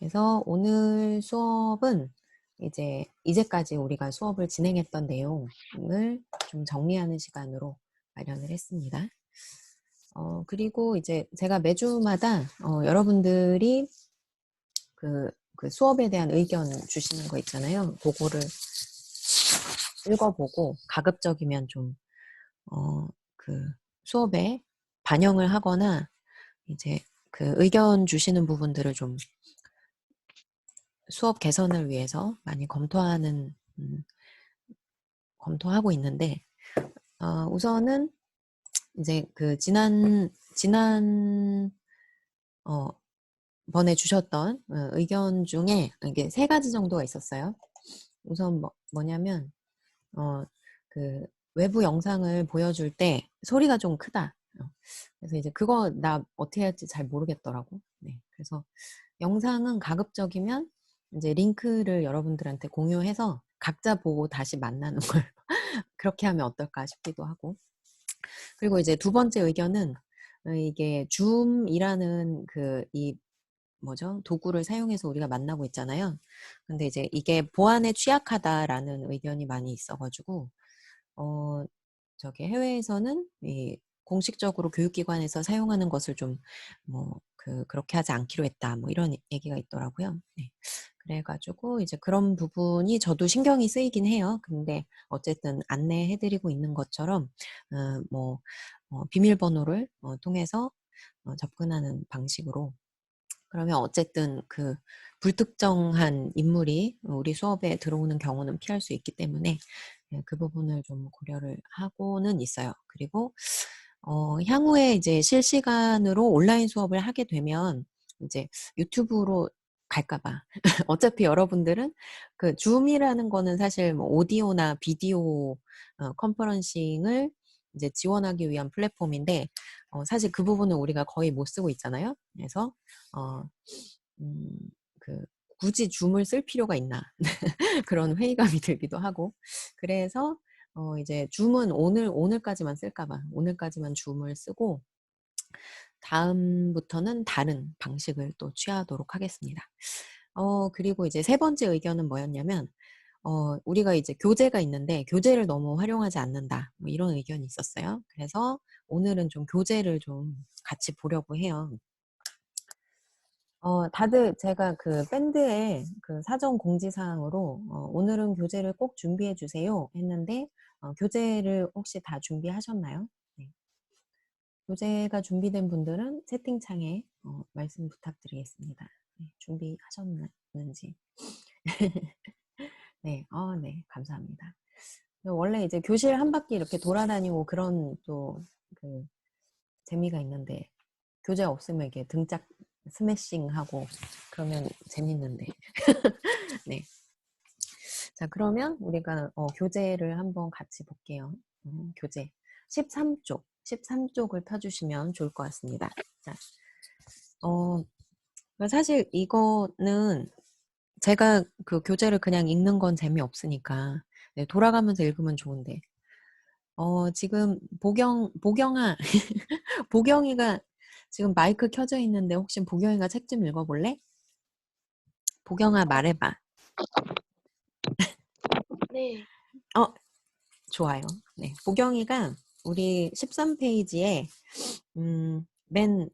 그래서 오늘 수업은 이제까지 우리가 수업을 진행했던 내용을 좀 정리하는 시간으로 마련을 했습니다. 그리고 이제 제가 매주마다 여러분들이 그 수업에 대한 의견 주시는 거 있잖아요. 그거를 읽어보고 가급적이면 좀 수업에 반영을 하거나 이제 그 의견 주시는 부분들을 좀 수업 개선을 위해서 많이 검토하고 있는데, 우선은 이제 그 지난 번에 주셨던 의견 중에 이게 3가지 정도가 있었어요. 우선 뭐냐면 그 외부 영상을 보여줄 때 소리가 좀 크다. 그래서 이제 그거 나 어떻게 할지 잘 모르겠더라고. 네, 그래서 영상은 가급적이면 이제 링크를 여러분들한테 공유해서 각자 보고 다시 만나는 걸 그렇게 하면 어떨까 싶기도 하고. 그리고 이제 2번째 의견은 이게 줌이라는 도구를 사용해서 우리가 만나고 있잖아요. 근데 이제 이게 보안에 취약하다라는 의견이 많이 있어가지고 해외에서는 공식적으로 교육기관에서 사용하는 것을 좀 그렇게 하지 않기로 했다. 이런 얘기가 있더라고요. 네. 그래가지고 이제 그런 부분이 저도 신경이 쓰이긴 해요. 근데 어쨌든 안내해드리고 있는 것처럼 비밀번호를 통해서 접근하는 방식으로, 그러면 어쨌든 그 불특정한 인물이 우리 수업에 들어오는 경우는 피할 수 있기 때문에 그 부분을 좀 고려를 하고는 있어요. 그리고 향후에 이제 실시간으로 온라인 수업을 하게 되면 이제 유튜브로 갈까봐. 어차피 여러분들은 그 줌이라는 거는 사실 오디오나 비디오 컨퍼런싱을 이제 지원하기 위한 플랫폼인데, 사실 그 부분은 우리가 거의 못 쓰고 있잖아요. 그래서 어, 음, 굳이 줌을 쓸 필요가 있나 그런 회의감이 들기도 하고, 그래서 이제 줌은 오늘까지만 쓸까봐 오늘까지만 줌을 쓰고 다음부터는 다른 방식을 또 취하도록 하겠습니다. 그리고 이제 3번째 의견은 뭐였냐면, 우리가 이제 교재가 있는데 교재를 너무 활용하지 않는다, 이런 의견이 있었어요. 그래서 오늘은 좀 교재를 좀 같이 보려고 해요. 다들 제가 그 밴드에 그 사전 공지사항으로 오늘은 교재를 꼭 준비해 주세요 했는데, 교재를 혹시 다 준비하셨나요? 네. 교재가 준비된 분들은 채팅창에 말씀 부탁드리겠습니다. 네, 준비하셨는지. 네, 네, 감사합니다. 원래 이제 교실 한 바퀴 이렇게 돌아다니고 그런 또 그 재미가 있는데, 교재 없으면 이렇게 등짝 스매싱하고 그러면 재밌는데. 네. 자, 그러면 우리가 교재를 한번 같이 볼게요. 교재 13쪽을 펴주시면 좋을 것 같습니다. 자, 사실 이거는 제가 그 교재를 그냥 읽는 건 재미없으니까 네, 돌아가면서 읽으면 좋은데, 지금 보경아 보경이가 지금 마이크 켜져 있는데 혹시 보경이가 책 좀 읽어볼래? 보경아, 말해봐. 네. 좋아요. 네, 보경이가 우리 13페이지에 맨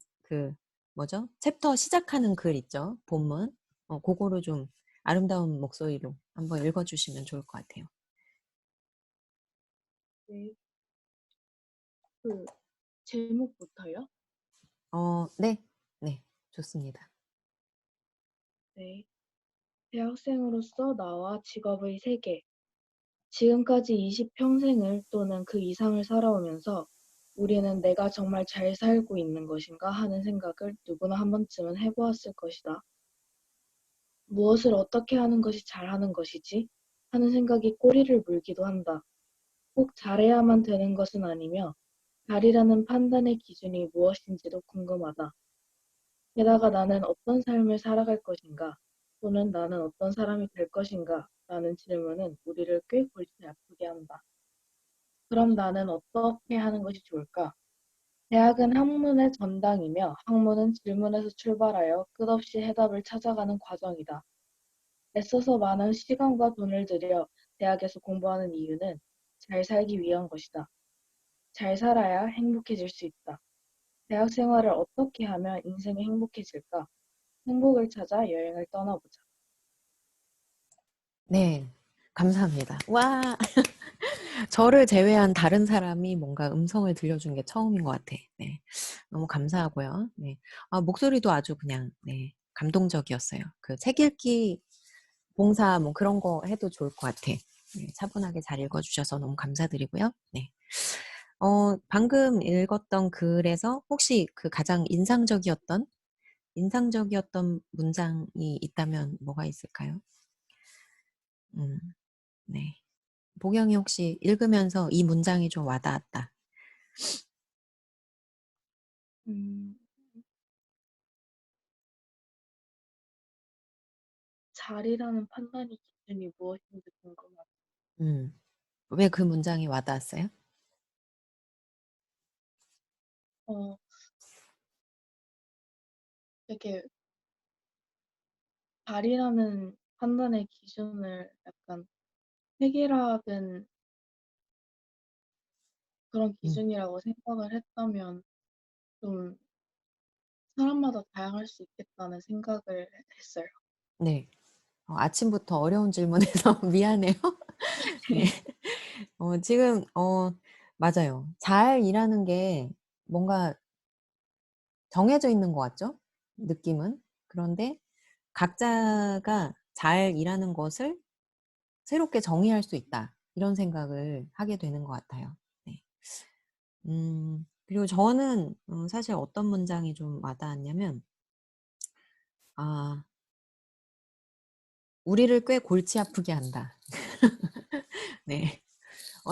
챕터 시작하는 글 있죠? 본문. 그거를 좀 아름다운 목소리로 한번 읽어주시면 좋을 것 같아요. 네. 그 제목부터요? 네. 네, 좋습니다. 네. 대학생으로서 나와 직업의 세계. 지금까지 20평생을 또는 그 이상을 살아오면서 우리는 내가 정말 잘 살고 있는 것인가 하는 생각을 누구나 한 번쯤은 해보았을 것이다. 무엇을 어떻게 하는 것이 잘하는 것이지? 하는 생각이 꼬리를 물기도 한다. 꼭 잘해야만 되는 것은 아니며 잘이라는 판단의 기준이 무엇인지도 궁금하다. 게다가 나는 어떤 삶을 살아갈 것인가, 또는 나는 어떤 사람이 될 것인가 라는 질문은 우리를 꽤 골치 아프게 한다. 그럼 나는 어떻게 하는 것이 좋을까? 대학은 학문의 전당이며 학문은 질문에서 출발하여 끝없이 해답을 찾아가는 과정이다. 애써서 많은 시간과 돈을 들여 대학에서 공부하는 이유는 잘 살기 위한 것이다. 잘 살아야 행복해질 수 있다. 대학 생활을 어떻게 하면 인생이 행복해질까? 행복을 찾아 여행을 떠나보자. 네, 감사합니다. 와, 저를 제외한 다른 사람이 뭔가 음성을 들려준 게 처음인 것 같아. 네, 너무 감사하고요. 네, 목소리도 아주 그냥 네, 감동적이었어요. 그 책 읽기 봉사 뭐 그런 거 해도 좋을 것 같아. 네, 차분하게 잘 읽어주셔서 너무 감사드리고요. 네. 방금 읽었던 글에서 혹시 그 가장 인상적이었던 문장이 있다면 뭐가 있을까요? 네. 보경이 혹시 읽으면서 이 문장이 좀 와닿았다. 음, 잘이라는 판단의 기준이 무엇인지 궁금하다. 음, 왜 그 문장이 와닿았어요? 어, 되게 잘이라는 판단의 기준을 약간 획일화된 그런 음, 기준이라고 생각을 했다면 좀 사람마다 다양할 수 있겠다는 생각을 했어요. 네. 아침부터 어려운 질문해서 미안해요. 네. 지금, 맞아요. 잘 일하는 게 뭔가 정해져 있는 것 같죠? 느낌은. 그런데 각자가 잘 일하는 것을 새롭게 정의할 수 있다. 이런 생각을 하게 되는 것 같아요. 네. 그리고 저는 사실 어떤 문장이 좀 와닿았냐면, 아, 우리를 꽤 골치 아프게 한다. 네.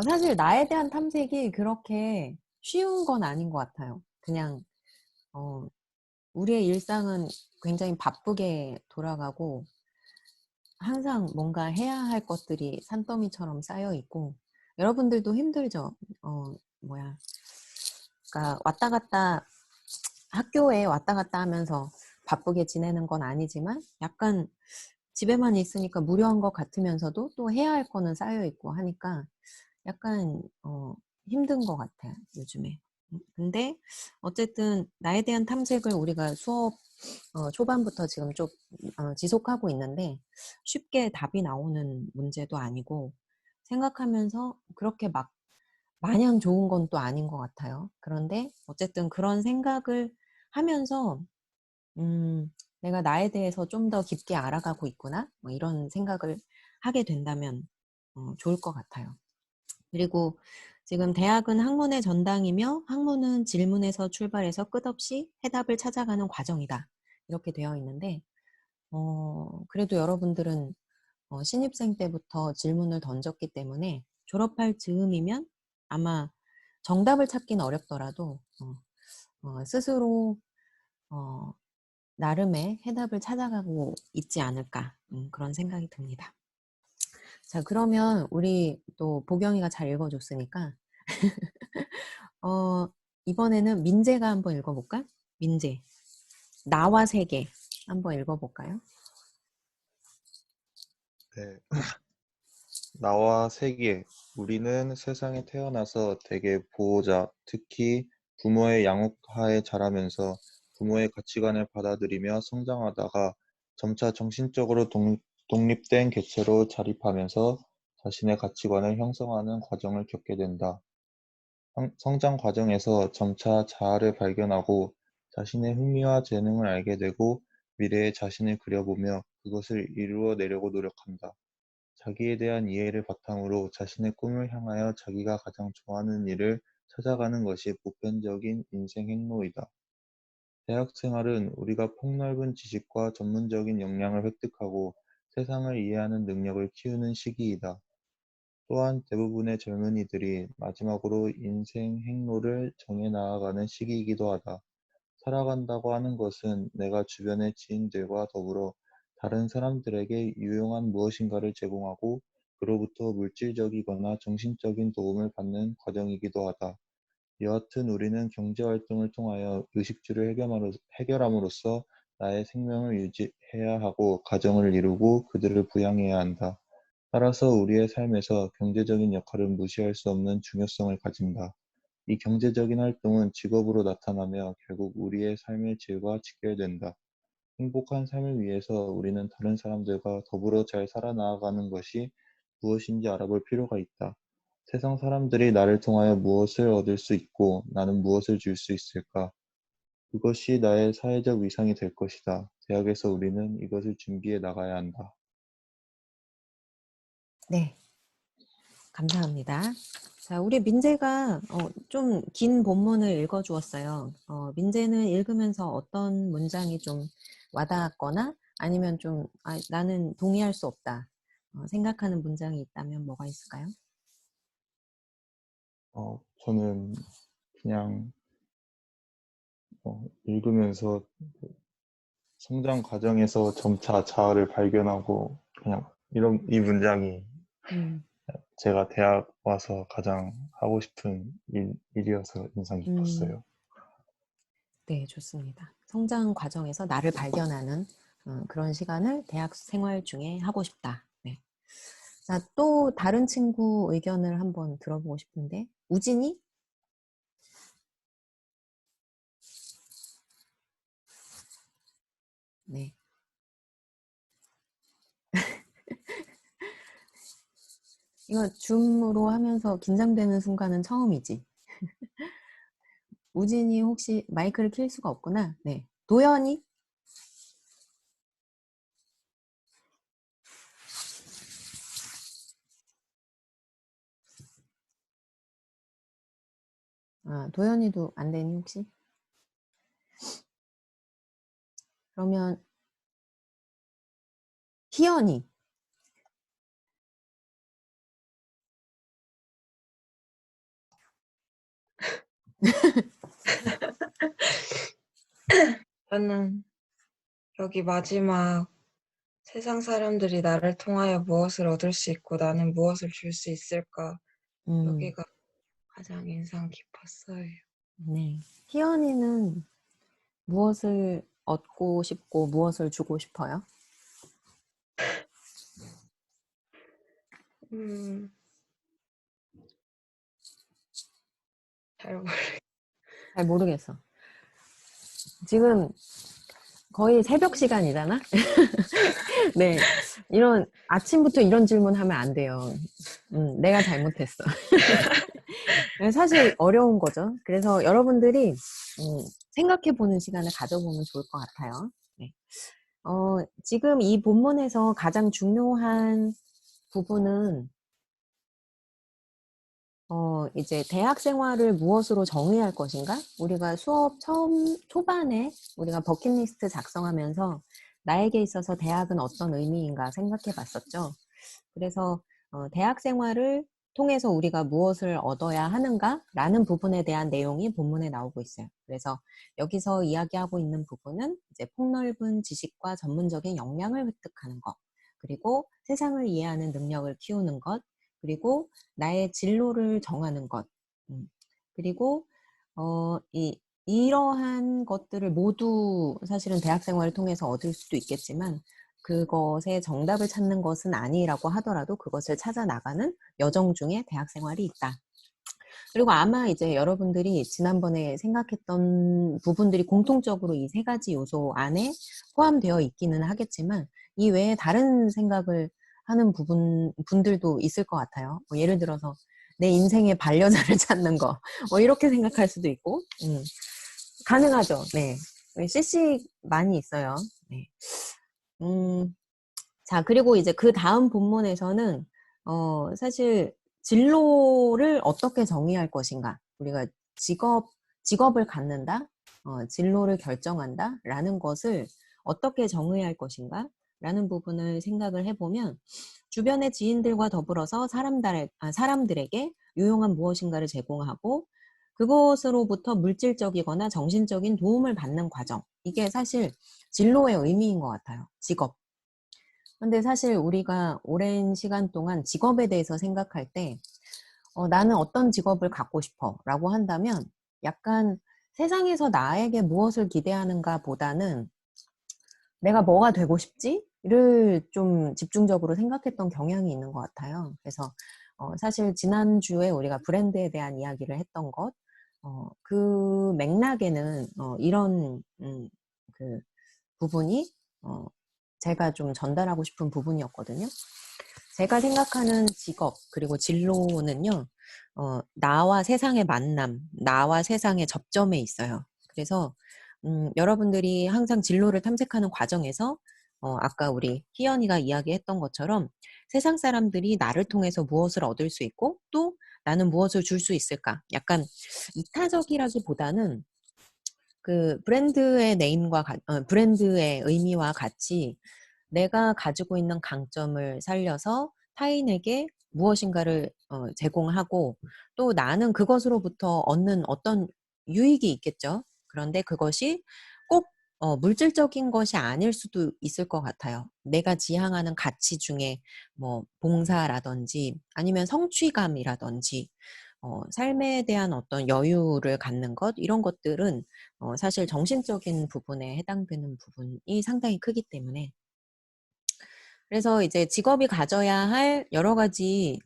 사실 나에 대한 탐색이 그렇게 쉬운 건 아닌 것 같아요. 그냥, 어, 우리의 일상은 굉장히 바쁘게 돌아가고, 항상 뭔가 해야 할 것들이 산더미처럼 쌓여 있고, 여러분들도 힘들죠? 뭐야. 그러니까 왔다 갔다, 학교에 왔다 갔다 하면서 바쁘게 지내는 건 아니지만, 약간 집에만 있으니까 무료한 것 같으면서도 또 해야 할 거는 쌓여 있고 하니까 약간, 힘든 것 같아요, 요즘에. 근데 어쨌든 나에 대한 탐색을 우리가 수업 초반부터 지금 좀 지속하고 있는데 쉽게 답이 나오는 문제도 아니고 생각하면서 그렇게 막 마냥 좋은 건 또 아닌 것 같아요. 그런데 어쨌든 그런 생각을 하면서 내가 나에 대해서 좀 더 깊게 알아가고 있구나 뭐 이런 생각을 하게 된다면 좋을 것 같아요. 그리고 지금 대학은 학문의 전당이며 학문은 질문에서 출발해서 끝없이 해답을 찾아가는 과정이다. 이렇게 되어 있는데 그래도 여러분들은 신입생 때부터 질문을 던졌기 때문에 졸업할 즈음이면 아마 정답을 찾기는 어렵더라도 스스로 어, 나름의 해답을 찾아가고 있지 않을까 그런 생각이 듭니다. 자, 그러면 우리 또 보경이가 잘 읽어줬으니까 어, 이번에는 민재가 한번 읽어볼까? 민재. 나와 세계 한번 읽어볼까요? 네. 나와 세계, 우리는 세상에 태어나서 대개 보호자, 특히 부모의 양육하에 자라면서 부모의 가치관을 받아들이며 성장하다가 점차 정신적으로 독립된 개체로 자립하면서 자신의 가치관을 형성하는 과정을 겪게 된다. 성장 과정에서 점차 자아를 발견하고 자신의 흥미와 재능을 알게 되고 미래의 자신을 그려보며 그것을 이루어내려고 노력한다. 자기에 대한 이해를 바탕으로 자신의 꿈을 향하여 자기가 가장 좋아하는 일을 찾아가는 것이 보편적인 인생 행로이다. 대학 생활은 우리가 폭넓은 지식과 전문적인 역량을 획득하고 세상을 이해하는 능력을 키우는 시기이다. 또한 대부분의 젊은이들이 마지막으로 인생 행로를 정해 나아가는 시기이기도 하다. 살아간다고 하는 것은 내가 주변의 지인들과 더불어 다른 사람들에게 유용한 무엇인가를 제공하고 그로부터 물질적이거나 정신적인 도움을 받는 과정이기도 하다. 여하튼 우리는 경제활동을 통하여 의식주를 해결함으로써 나의 생명을 유지해야 하고 가정을 이루고 그들을 부양해야 한다. 따라서 우리의 삶에서 경제적인 역할은 무시할 수 없는 중요성을 가진다. 이 경제적인 활동은 직업으로 나타나며 결국 우리의 삶의 질과 직결된다. 행복한 삶을 위해서 우리는 다른 사람들과 더불어 잘 살아나가는 것이 무엇인지 알아볼 필요가 있다. 세상 사람들이 나를 통하여 무엇을 얻을 수 있고 나는 무엇을 줄 수 있을까? 그것이 나의 사회적 위상이 될 것이다. 대학에서 우리는 이것을 준비해 나가야 한다. 네, 감사합니다. 자, 우리 민재가 좀 긴 본문을 읽어주었어요. 민재는 읽으면서 어떤 문장이 좀 와닿았거나 아니면 좀 나는 동의할 수 없다 생각하는 문장이 있다면 뭐가 있을까요? 저는 그냥 읽으면서 성장 과정에서 점차 자아를 발견하고 그냥 이 문장이 제가 대학 와서 가장 하고 싶은 일이어서 인상 깊었어요. 네, 좋습니다. 성장 과정에서 나를 발견하는 그런 시간을 대학 생활 중에 하고 싶다. 네. 자, 또 다른 친구 의견을 한번 들어보고 싶은데, 우진이? 네. 이거 줌으로 하면서 긴장되는 순간은 처음이지. 우진이 혹시 마이크를 킬 수가 없구나. 네. 도연이? 도연이도 안 되니 혹시? 그러면 희연이? 저는 여기 마지막 세상 사람들이 나를 통하여 무엇을 얻을 수 있고 나는 무엇을 줄 수 있을까? 여기가 가장 인상 깊었어요. 네. 희연이는 무엇을 얻고 싶고 무엇을 주고 싶어요? 잘 모르겠어. 지금 거의 새벽 시간이잖아? 네. 아침부터 이런 질문 하면 안 돼요. 내가 잘못했어. 사실 어려운 거죠. 그래서 여러분들이, 생각해보는 시간을 가져보면 좋을 것 같아요. 네. 지금 이 본문에서 가장 중요한 부분은, 이제 대학 생활을 무엇으로 정의할 것인가? 우리가 수업 초반에 우리가 버킷리스트 작성하면서 나에게 있어서 대학은 어떤 의미인가 생각해 봤었죠. 그래서 대학 생활을 통해서 우리가 무엇을 얻어야 하는가라는 부분에 대한 내용이 본문에 나오고 있어요. 그래서 여기서 이야기하고 있는 부분은 이제 폭넓은 지식과 전문적인 역량을 획득하는 것, 그리고 세상을 이해하는 능력을 키우는 것, 그리고 나의 진로를 정하는 것, 그리고 이러한 것들을 모두 사실은 대학 생활을 통해서 얻을 수도 있겠지만 그것의 정답을 찾는 것은 아니라고 하더라도 그것을 찾아 나가는 여정 중에 대학 생활이 있다. 그리고 아마 이제 여러분들이 지난번에 생각했던 부분들이 공통적으로 이 세 가지 요소 안에 포함되어 있기는 하겠지만 이 외에 다른 생각을 하는 분들도 있을 것 같아요. 예를 들어서 내 인생의 반려자를 찾는 거, 이렇게 생각할 수도 있고, 가능하죠. 네. CC 많이 있어요. 네. 자, 그리고 이제 그 다음 본문에서는, 사실 진로를 어떻게 정의할 것인가. 우리가 직업을 갖는다, 진로를 결정한다, 라는 것을 어떻게 정의할 것인가, 라는 부분을 생각을 해보면, 주변의 지인들과 더불어서 사람들에게 유용한 무엇인가를 제공하고, 그것으로부터 물질적이거나 정신적인 도움을 받는 과정. 이게 사실 진로의 의미인 것 같아요. 직업. 근데 사실 우리가 오랜 시간 동안 직업에 대해서 생각할 때 나는 어떤 직업을 갖고 싶어 라고 한다면 약간 세상에서 나에게 무엇을 기대하는가 보다는 내가 뭐가 되고 싶지?를 좀 집중적으로 생각했던 경향이 있는 것 같아요. 그래서 사실 지난주에 우리가 브랜드에 대한 이야기를 했던 것, 그 맥락에는 이런 그 부분이 제가 좀 전달하고 싶은 부분이었거든요. 제가 생각하는 직업 그리고 진로는요, 나와 세상의 만남, 나와 세상의 접점에 있어요. 그래서 여러분들이 항상 진로를 탐색하는 과정에서 아까 우리 희연이가 이야기했던 것처럼 세상 사람들이 나를 통해서 무엇을 얻을 수 있고 또 나는 무엇을 줄 수 있을까? 약간 이타적이라기보다는 그 브랜드의 네임과 브랜드의 의미와 같이 내가 가지고 있는 강점을 살려서 타인에게 무엇인가를 제공하고 또 나는 그것으로부터 얻는 어떤 유익이 있겠죠. 그런데 그것이 꼭 물질적인 것이 아닐 수도 있을 것 같아요. 내가 지향하는 가치 중에 뭐 봉사라든지 아니면 성취감이라든지 삶에 대한 어떤 여유를 갖는 것 이런 것들은 사실 정신적인 부분에 해당되는 부분이 상당히 크기 때문에 그래서 이제 직업이 가져야 할 여러 가지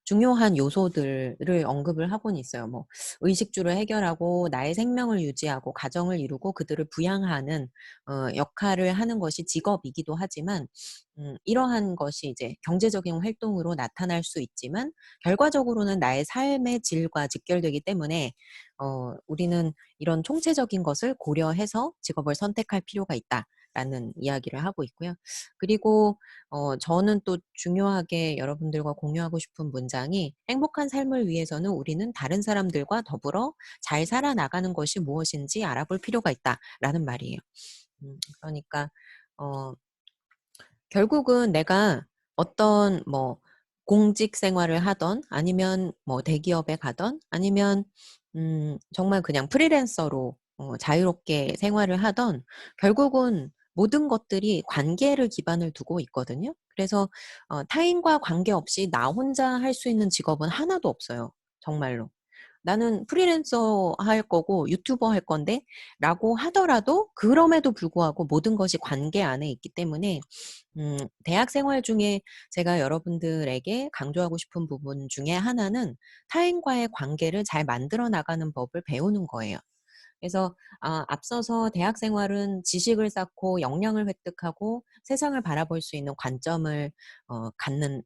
중요한 요소들을 언급을 하고는 있어요. 뭐, 의식주를 해결하고 나의 생명을 유지하고 가정을 이루고 그들을 부양하는, 역할을 하는 것이 직업이기도 하지만, 이러한 것이 이제 경제적인 활동으로 나타날 수 있지만, 결과적으로는 나의 삶의 질과 직결되기 때문에, 우리는 이런 총체적인 것을 고려해서 직업을 선택할 필요가 있다. 라는 이야기를 하고 있고요. 그리고 저는 또 중요하게 여러분들과 공유하고 싶은 문장이 행복한 삶을 위해서는 우리는 다른 사람들과 더불어 잘 살아나가는 것이 무엇인지 알아볼 필요가 있다라는 말이에요. 그러니까 결국은 내가 어떤 뭐 공직 생활을 하던 아니면 뭐 대기업에 가던 아니면 정말 그냥 프리랜서로 자유롭게 생활을 하던 결국은 모든 것들이 관계를 기반을 두고 있거든요. 그래서 타인과 관계없이 나 혼자 할 수 있는 직업은 하나도 없어요. 정말로. 나는 프리랜서 할 거고 유튜버 할 건데 라고 하더라도 그럼에도 불구하고 모든 것이 관계 안에 있기 때문에 대학 생활 중에 제가 여러분들에게 강조하고 싶은 부분 중에 하나는 타인과의 관계를 잘 만들어 나가는 법을 배우는 거예요. 그래서 앞서서 대학 생활은 지식을 쌓고 역량을 획득하고 세상을 바라볼 수 있는 관점을 갖는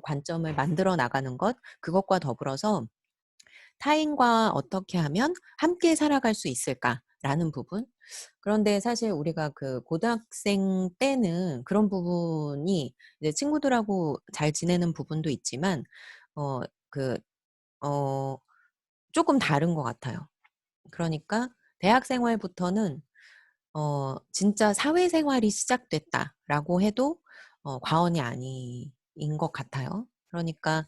관점을 만들어 나가는 것 그것과 더불어서 타인과 어떻게 하면 함께 살아갈 수 있을까라는 부분. 그런데 사실 우리가 그 고등학생 때는 그런 부분이 이제 친구들하고 잘 지내는 부분도 있지만, 어, 그, 어, 조금 다른 것 같아요. 그러니까 대학 생활부터는 진짜 사회생활이 시작됐다라고 해도 과언이 아닌 것 같아요. 그러니까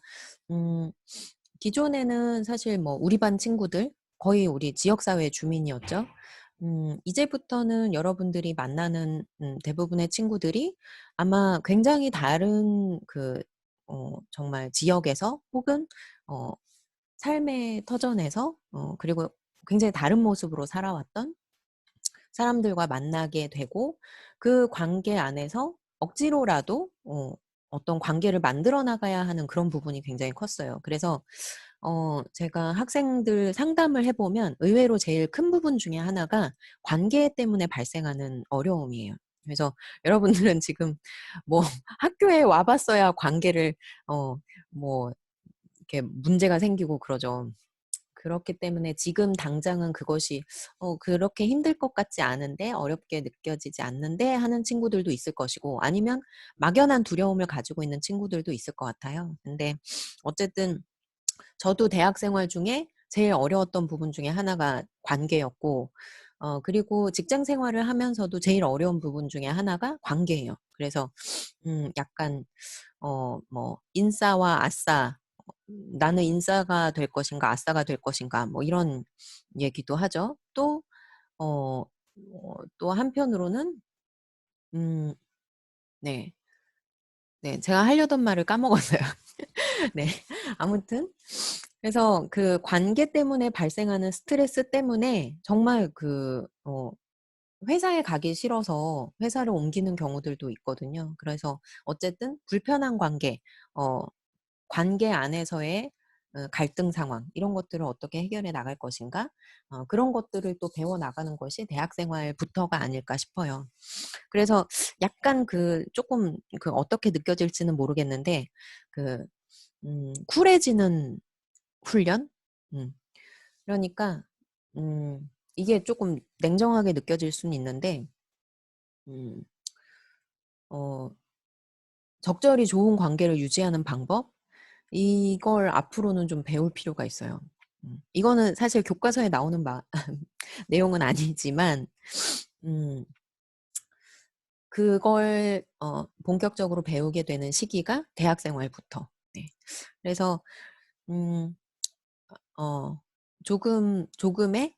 기존에는 사실 뭐 우리 반 친구들 거의 우리 지역사회 주민이었죠. 이제부터는 여러분들이 만나는 대부분의 친구들이 아마 굉장히 다른 정말 지역에서 혹은 어, 삶의 터전에서 그리고 굉장히 다른 모습으로 살아왔던 사람들과 만나게 되고 그 관계 안에서 억지로라도 어떤 관계를 만들어 나가야 하는 그런 부분이 굉장히 컸어요. 그래서 제가 학생들 상담을 해보면 의외로 제일 큰 부분 중에 하나가 관계 때문에 발생하는 어려움이에요. 그래서 여러분들은 지금 뭐 학교에 와봤어야 관계를 뭐 이렇게 문제가 생기고 그러죠. 그렇기 때문에 지금 당장은 그것이 그렇게 힘들 것 같지 않은데 어렵게 느껴지지 않는데 하는 친구들도 있을 것이고 아니면 막연한 두려움을 가지고 있는 친구들도 있을 것 같아요. 근데 어쨌든 저도 대학 생활 중에 제일 어려웠던 부분 중에 하나가 관계였고 그리고 직장 생활을 하면서도 제일 어려운 부분 중에 하나가 관계예요. 그래서 약간 뭐 인싸와 아싸 나는 인싸가 될 것인가 아싸가 될 것인가 뭐 이런 얘기도 하죠. 또 한편으로는 음, 네. 네, 제가 하려던 말을 까먹었어요. 네, 아무튼 그래서 그 관계 때문에 발생하는 스트레스 때문에 정말 회사에 가기 싫어서 회사를 옮기는 경우들도 있거든요. 그래서 어쨌든 불편한 관계 안에서의 갈등 상황 이런 것들을 어떻게 해결해 나갈 것인가 그런 것들을 또 배워 나가는 것이 대학 생활부터가 아닐까 싶어요. 그래서 약간 조금 어떻게 느껴질지는 모르겠는데 쿨해지는 훈련? 음, 그러니까 이게 조금 냉정하게 느껴질 수는 있는데 음, 어, 적절히 좋은 관계를 유지하는 방법? 이걸 앞으로는 좀 배울 필요가 있어요. 이거는 사실 교과서에 나오는 내용은 아니지만, 음, 그걸 본격적으로 배우게 되는 시기가 대학 생활부터. 네. 그래서 음, 조금의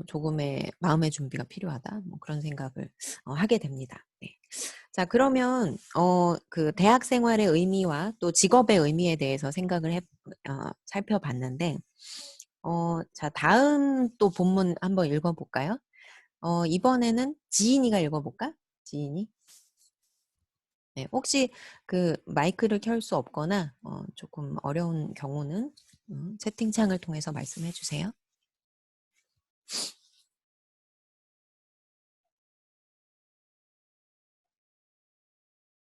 조금의 마음의 준비가 필요하다. 뭐 그런 생각을 하게 됩니다. 네. 자, 그러면 그 대학 생활의 의미와 또 직업의 의미에 대해서 살펴봤는데, 자, 다음 또 본문 한번 읽어볼까요? 이번에는 지인이가 읽어볼까? 지인이. 네, 혹시 그 마이크를 켤 수 없거나 조금 어려운 경우는 채팅창을 통해서 말씀해 주세요.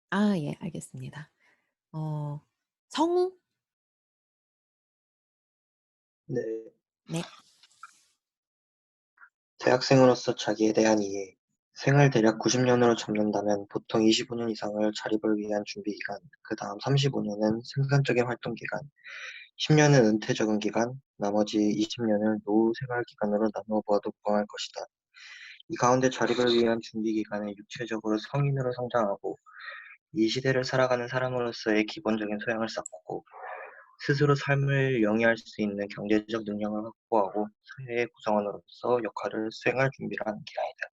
아, 예, 알겠습니다. 성우? 네, 네. 대학생으로서 자기에 대한 이해. 생을 대략 90년으로 잡는다면 보통 25년 이상을 자립을 위한 준비 기간, 그 다음 35년은 생산적인 활동 기간, 10년은 은퇴 적응 기간, 나머지 20년을 노후 생활 기간으로 나누어 보아도 무방할 것이다. 이 가운데 자립을 위한 준비 기간에 육체적으로 성인으로 성장하고 이 시대를 살아가는 사람으로서의 기본적인 소양을 쌓고 스스로 삶을 영위할 수 있는 경제적 능력을 확보하고 사회의 구성원으로서 역할을 수행할 준비를 하는 기간이다.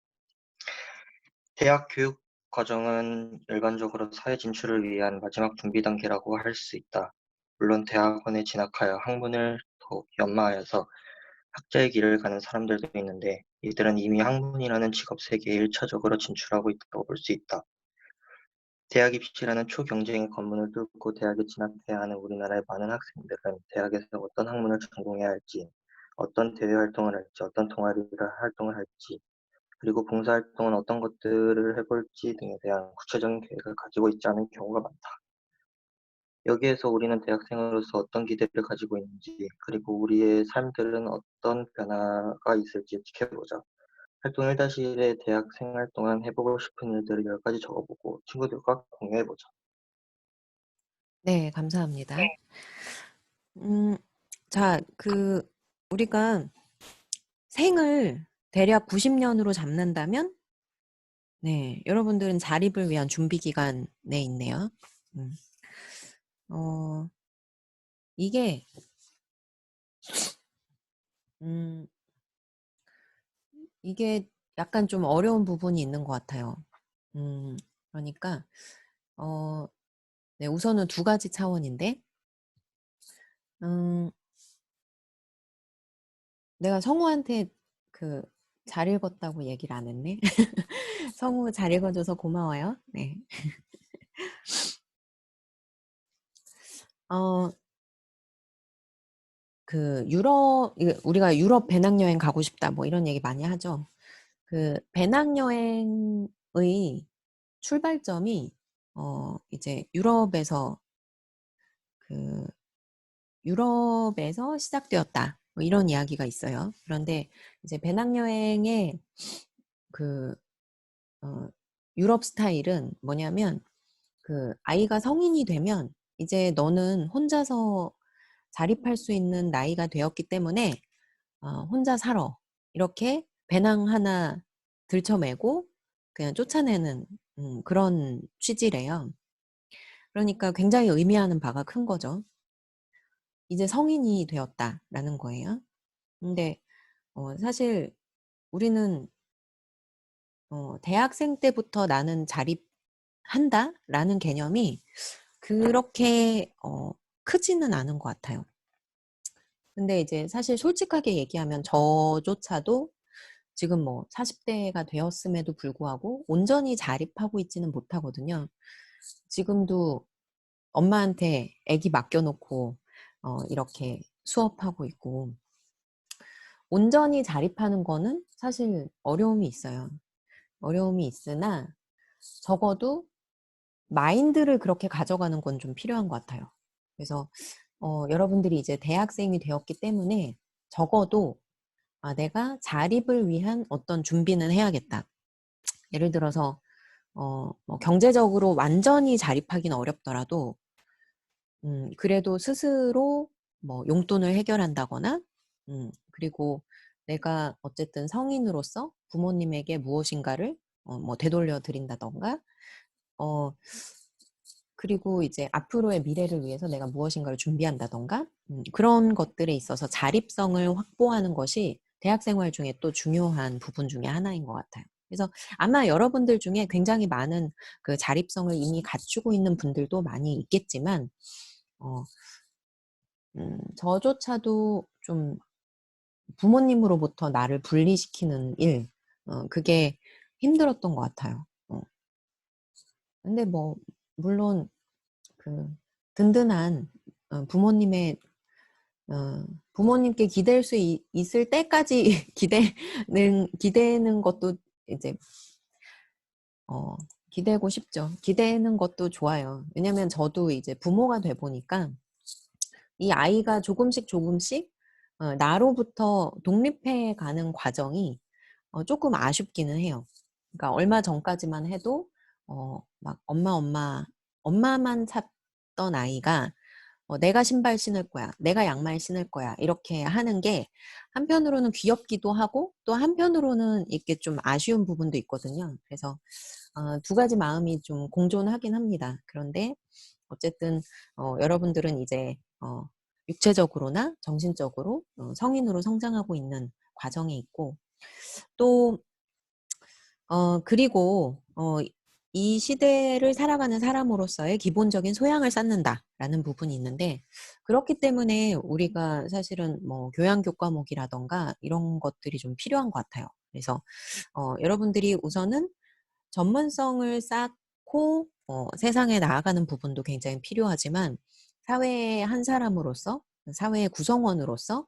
대학 교육 과정은 일반적으로 사회 진출을 위한 마지막 준비 단계라고 할 수 있다. 물론 대학원에 진학하여 학문을 더 연마하여서 학자의 길을 가는 사람들도 있는데 이들은 이미 학문이라는 직업 세계에 1차적으로 진출하고 있다고 볼 수 있다. 대학 입시라는 초경쟁의 관문을 뚫고 대학에 진학해야 하는 우리나라의 많은 학생들은 대학에서 어떤 학문을 전공해야 할지, 어떤 대외 활동을 할지, 어떤 동아리 활동을 할지, 그리고 봉사활동은 어떤 것들을 해볼지 등에 대한 구체적인 계획을 가지고 있지 않은 경우가 많다. 여기에서 우리는 대학생으로서 어떤 기대를 가지고 있는지, 그리고 우리의 삶들은 어떤 변화가 있을지 지켜보자. 활동 1-1의 대학 생활 동안 해보고 싶은 일들을 10가지 적어보고 친구들과 공유해보자. 네, 감사합니다. 자, 우리가 생을 대략 90년으로 잡는다면, 네, 여러분들은 자립을 위한 준비 기간에 있네요. 음, 어, 이게, 음, 이게 약간 좀 어려운 부분이 있는 것 같아요. 그러니까, 네, 우선은 두 가지 차원인데, 음, 내가 성우한테 잘 읽었다고 얘기를 안 했네. 성우 잘 읽어줘서 고마워요. 네. 우리가 유럽 배낭여행 가고 싶다, 뭐 이런 얘기 많이 하죠. 배낭여행의 출발점이, 이제 유럽에서 시작되었다. 뭐 이런 이야기가 있어요. 그런데 이제 배낭여행의 그, 유럽 스타일은 뭐냐면, 아이가 성인이 되면 이제 너는 혼자서 자립할 수 있는 나이가 되었기 때문에 혼자 살아. 이렇게 배낭 하나 들쳐매고 그냥 쫓아내는 그런 취지래요. 그러니까 굉장히 의미하는 바가 큰 거죠. 이제 성인이 되었다라는 거예요. 근데 사실 우리는 대학생 때부터 나는 한다라는 개념이 그렇게 크지는 않은 것 같아요. 근데 이제 사실 솔직하게 얘기하면 저조차도 지금 뭐 40대가 되었음에도 불구하고 온전히 자립하고 있지는 못하거든요. 지금도 엄마한테 아기 맡겨놓고 이렇게 수업하고 있고, 온전히 자립하는 거는 사실 어려움이 있어요. 어려움이 있으나 적어도 마인드를 그렇게 가져가는 건 좀 필요한 것 같아요. 그래서 여러분들이 이제 대학생이 되었기 때문에 적어도 내가 자립을 위한 어떤 준비는 해야겠다. 예를 들어서 뭐 경제적으로 완전히 자립하기는 어렵더라도 그래도 스스로 뭐 용돈을 해결한다거나 그리고 내가 어쨌든 성인으로서 부모님에게 무엇인가를 뭐 되돌려 드린다던가 그리고 이제 앞으로의 미래를 위해서 내가 무엇인가를 준비한다던가 그런 것들에 있어서 자립성을 확보하는 것이 대학 생활 중에 또 중요한 부분 중에 하나인 것 같아요. 그래서 아마 여러분들 중에 굉장히 많은 그 자립성을 이미 갖추고 있는 분들도 많이 있겠지만 저조차도 좀 부모님으로부터 나를 분리시키는 일, 그게 힘들었던 것 같아요. 근데 뭐 물론 그 든든한 부모님의 부모님께 기댈 수 있을 때까지 기대는 것도 이제 기대고 싶죠. 기대는 것도 좋아요. 왜냐면 저도 이제 부모가 돼 보니까 이 아이가 조금씩 나로부터 독립해 가는 과정이 조금 아쉽기는 해요. 그러니까 얼마 전까지만 해도 막 엄마만 찾던 아이가 내가 신발 신을 거야, 내가 양말 신을 거야 이렇게 하는 게 한편으로는 귀엽기도 하고 또 한편으로는 이렇게 좀 아쉬운 부분도 있거든요. 그래서 두 가지 마음이 좀 공존하긴 합니다. 그런데 어쨌든 여러분들은 이제 육체적으로나 정신적으로 성인으로 성장하고 있는 과정에 있고 또 그리고 이 시대를 살아가는 사람으로서의 기본적인 소양을 쌓는다라는 부분이 있는데 그렇기 때문에 우리가 사실은 뭐 교양교과목이라던가 이런 것들이 좀 필요한 것 같아요. 그래서 여러분들이 우선은 전문성을 쌓고 세상에 나아가는 부분도 굉장히 필요하지만 사회의 한 사람으로서 사회의 구성원으로서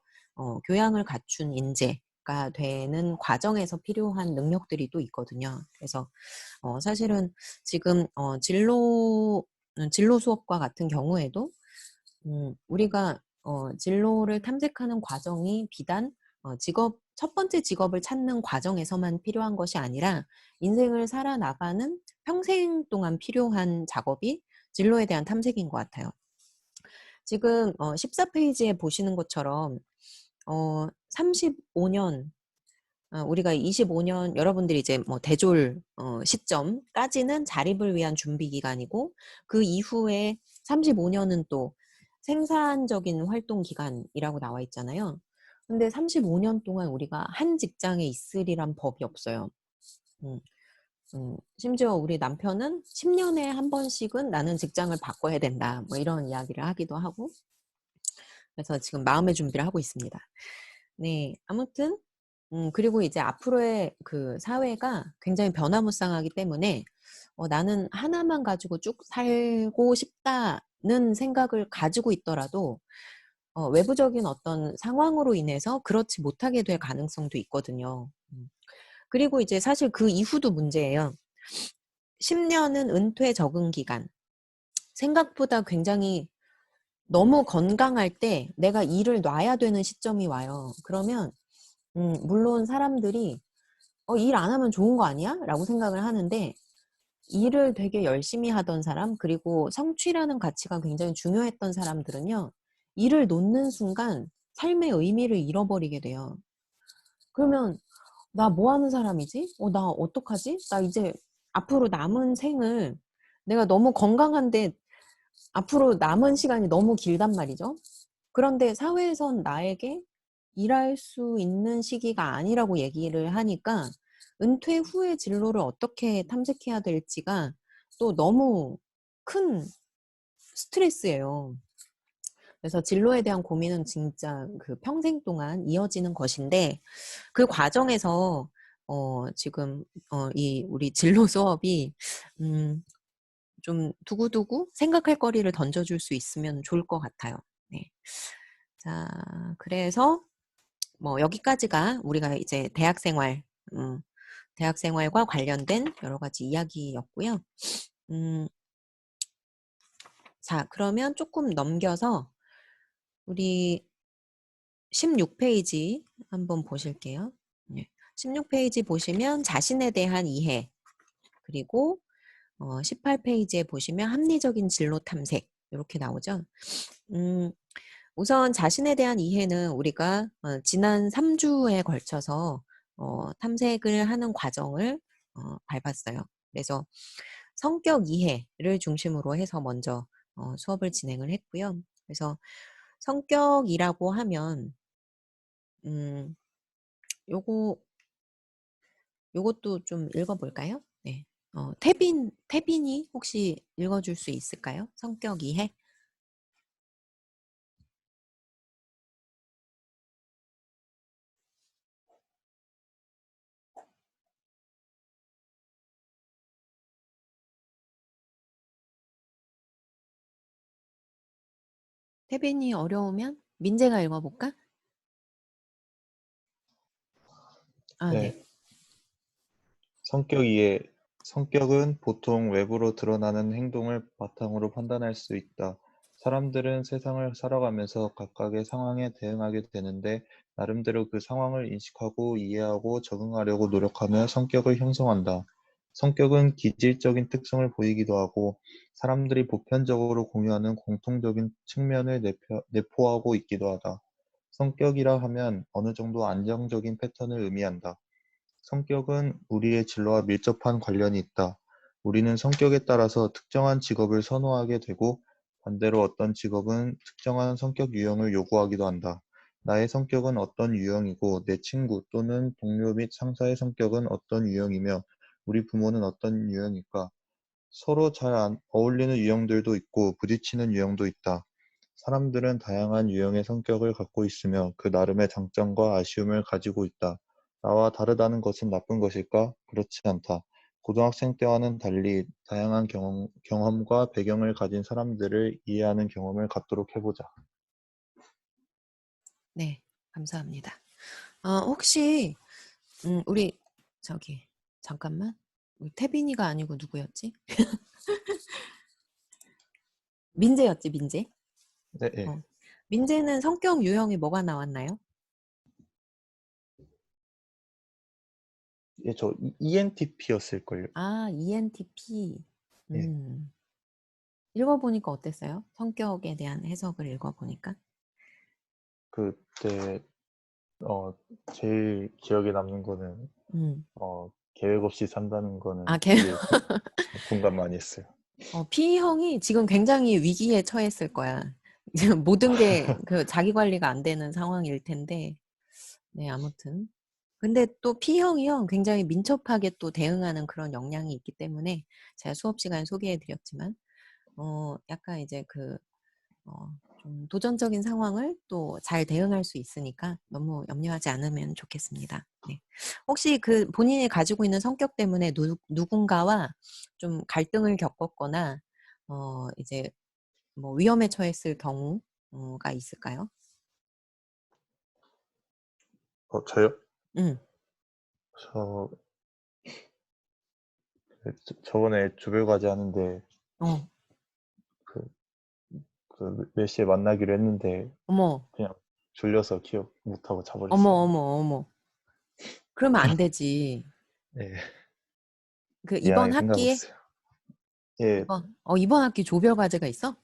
교양을 갖춘 인재가 되는 과정에서 필요한 능력들이 또 있거든요. 그래서 사실은 지금 진로 수업과 같은 경우에도 우리가 진로를 탐색하는 과정이 비단 첫 번째 직업을 찾는 과정에서만 필요한 것이 아니라 인생을 살아나가는 평생 동안 필요한 작업이 진로에 대한 탐색인 것 같아요. 지금 14페이지에 보시는 것처럼 35년 우리가 25년 여러분들이 이제 뭐 대졸 시점까지는 자립을 위한 준비 기간이고 그 이후에 35년은 또 생산적인 활동 기간이라고 나와 있잖아요. 근데 35년 동안 우리가 한 직장에 있으리란 법이 없어요. 심지어 우리 남편은 10년에 한 번씩은 나는 직장을 바꿔야 된다. 뭐 이런 이야기를 하기도 하고. 그래서 지금 마음의 준비를 하고 있습니다. 네, 아무튼 그리고 이제 앞으로의 그 사회가 굉장히 변화무쌍하기 때문에 나는 하나만 가지고 쭉 살고 싶다는 생각을 가지고 있더라도 외부적인 어떤 상황으로 인해서 그렇지 못하게 될 가능성도 있거든요. 그리고 이제 사실 그 이후도 문제예요. 10년은 은퇴 적응 기간. 생각보다 굉장히 너무 건강할 때 내가 일을 놔야 되는 시점이 와요. 그러면 물론 사람들이 일 안 하면 좋은 거 아니야? 라고 생각을 하는데 일을 되게 열심히 하던 사람 그리고 성취라는 가치가 굉장히 중요했던 사람들은요. 일을 놓는 순간 삶의 의미를 잃어버리게 돼요. 그러면 나 뭐 하는 사람이지? 나 어떡하지? 나 이제 앞으로 남은 생을 내가 너무 건강한데 앞으로 남은 시간이 너무 길단 말이죠. 그런데 사회에선 나에게 일할 수 있는 시기가 아니라고 얘기를 하니까 은퇴 후의 진로를 어떻게 탐색해야 될지가 또 너무 큰 스트레스예요. 그래서 진로에 대한 고민은 진짜 그 평생 동안 이어지는 것인데 그 과정에서 지금 이 우리 진로 수업이 좀 두고두고 생각할 거리를 던져줄 수 있으면 좋을 것 같아요. 네. 자, 그래서 뭐 여기까지가 우리가 이제 대학생활과 관련된 여러 가지 이야기였고요. 자, 그러면 조금 넘겨서 우리 16페이지 한번 보실게요. 16페이지 보시면 자신에 대한 이해, 그리고 18페이지에 보시면 합리적인 진로 탐색 이렇게 나오죠. 우선 자신에 대한 이해는 우리가 지난 3주에 걸쳐서 탐색을 하는 과정을 밟았어요. 그래서 성격 이해를 중심으로 해서 먼저 수업을 진행을 했고요. 그래서 성격이라고 하면 요것도 좀 읽어볼까요? 네. 태빈이 혹시 읽어줄 수 있을까요? 성격 이해? 태빈이 어려우면 민재가 읽어볼까? 아, 네. 네. 성격은 보통 외부로 드러나는 행동을 바탕으로 판단할 수 있다. 사람들은 세상을 살아가면서 각각의 상황에 대응하게 되는데 나름대로 그 상황을 인식하고 이해하고 적응하려고 노력하며 성격을 형성한다. 성격은 기질적인 특성을 보이기도 하고 사람들이 보편적으로 공유하는 공통적인 측면을 내포하고 있기도 하다. 성격이라 하면 어느 정도 안정적인 패턴을 의미한다. 성격은 우리의 진로와 밀접한 관련이 있다. 우리는 성격에 따라서 특정한 직업을 선호하게 되고 반대로 어떤 직업은 특정한 성격 유형을 요구하기도 한다. 나의 성격은 어떤 유형이고 내 친구 또는 동료 및 상사의 성격은 어떤 유형이며 우리 부모는 어떤 유형일까? 서로 잘 어울리는 유형들도 있고 부딪히는 유형도 있다. 사람들은 다양한 유형의 성격을 갖고 있으며 그 나름의 장점과 아쉬움을 가지고 있다. 나와 다르다는 것은 나쁜 것일까? 그렇지 않다. 고등학생 때와는 달리 다양한 경험과 배경을 가진 사람들을 이해하는 경험을 갖도록 해보자. 네, 감사합니다. 혹시 우리 잠깐만. 우리 태빈이가 아니고 누구였지? 민재였지, 민재. 네, 예. 민재는 성격 유형이 뭐가 나왔나요? 예, 저 ENTP였을걸요. 아, ENTP. 예. 읽어보니까 어땠어요? 성격에 대한 해석을 읽어보니까. 그때 제일 기억에 남는 거는 계획 없이 산다는 거는 계획. 되게 공감 많이 했어요. P형이 지금 굉장히 위기에 처했을 거야. 지금 모든 게 그 자기 관리가 안 되는 상황일 텐데. 네, 아무튼. 근데 또 P형이요. 굉장히 민첩하게 또 대응하는 그런 역량이 있기 때문에 제가 수업 시간에 소개해 드렸지만, 약간 이제 좀 도전적인 상황을 또 잘 대응할 수 있으니까 너무 염려하지 않으면 좋겠습니다. 네. 혹시 그 본인이 가지고 있는 성격 때문에 누군가와 좀 갈등을 겪었거나, 이제 뭐 위험에 처했을 경우가 있을까요? 저요? 응. 저번에 조별과제 하는데 어. 몇 시에 만나기로 했는데 어머. 그냥 졸려서 기억 못하고 어머, 자버렸어요. 어머. 그러면 안 되지. 네, 그 이번 미안하게 학기에? 생각했어요. 예, 이번 학기 조별 과제가 있어?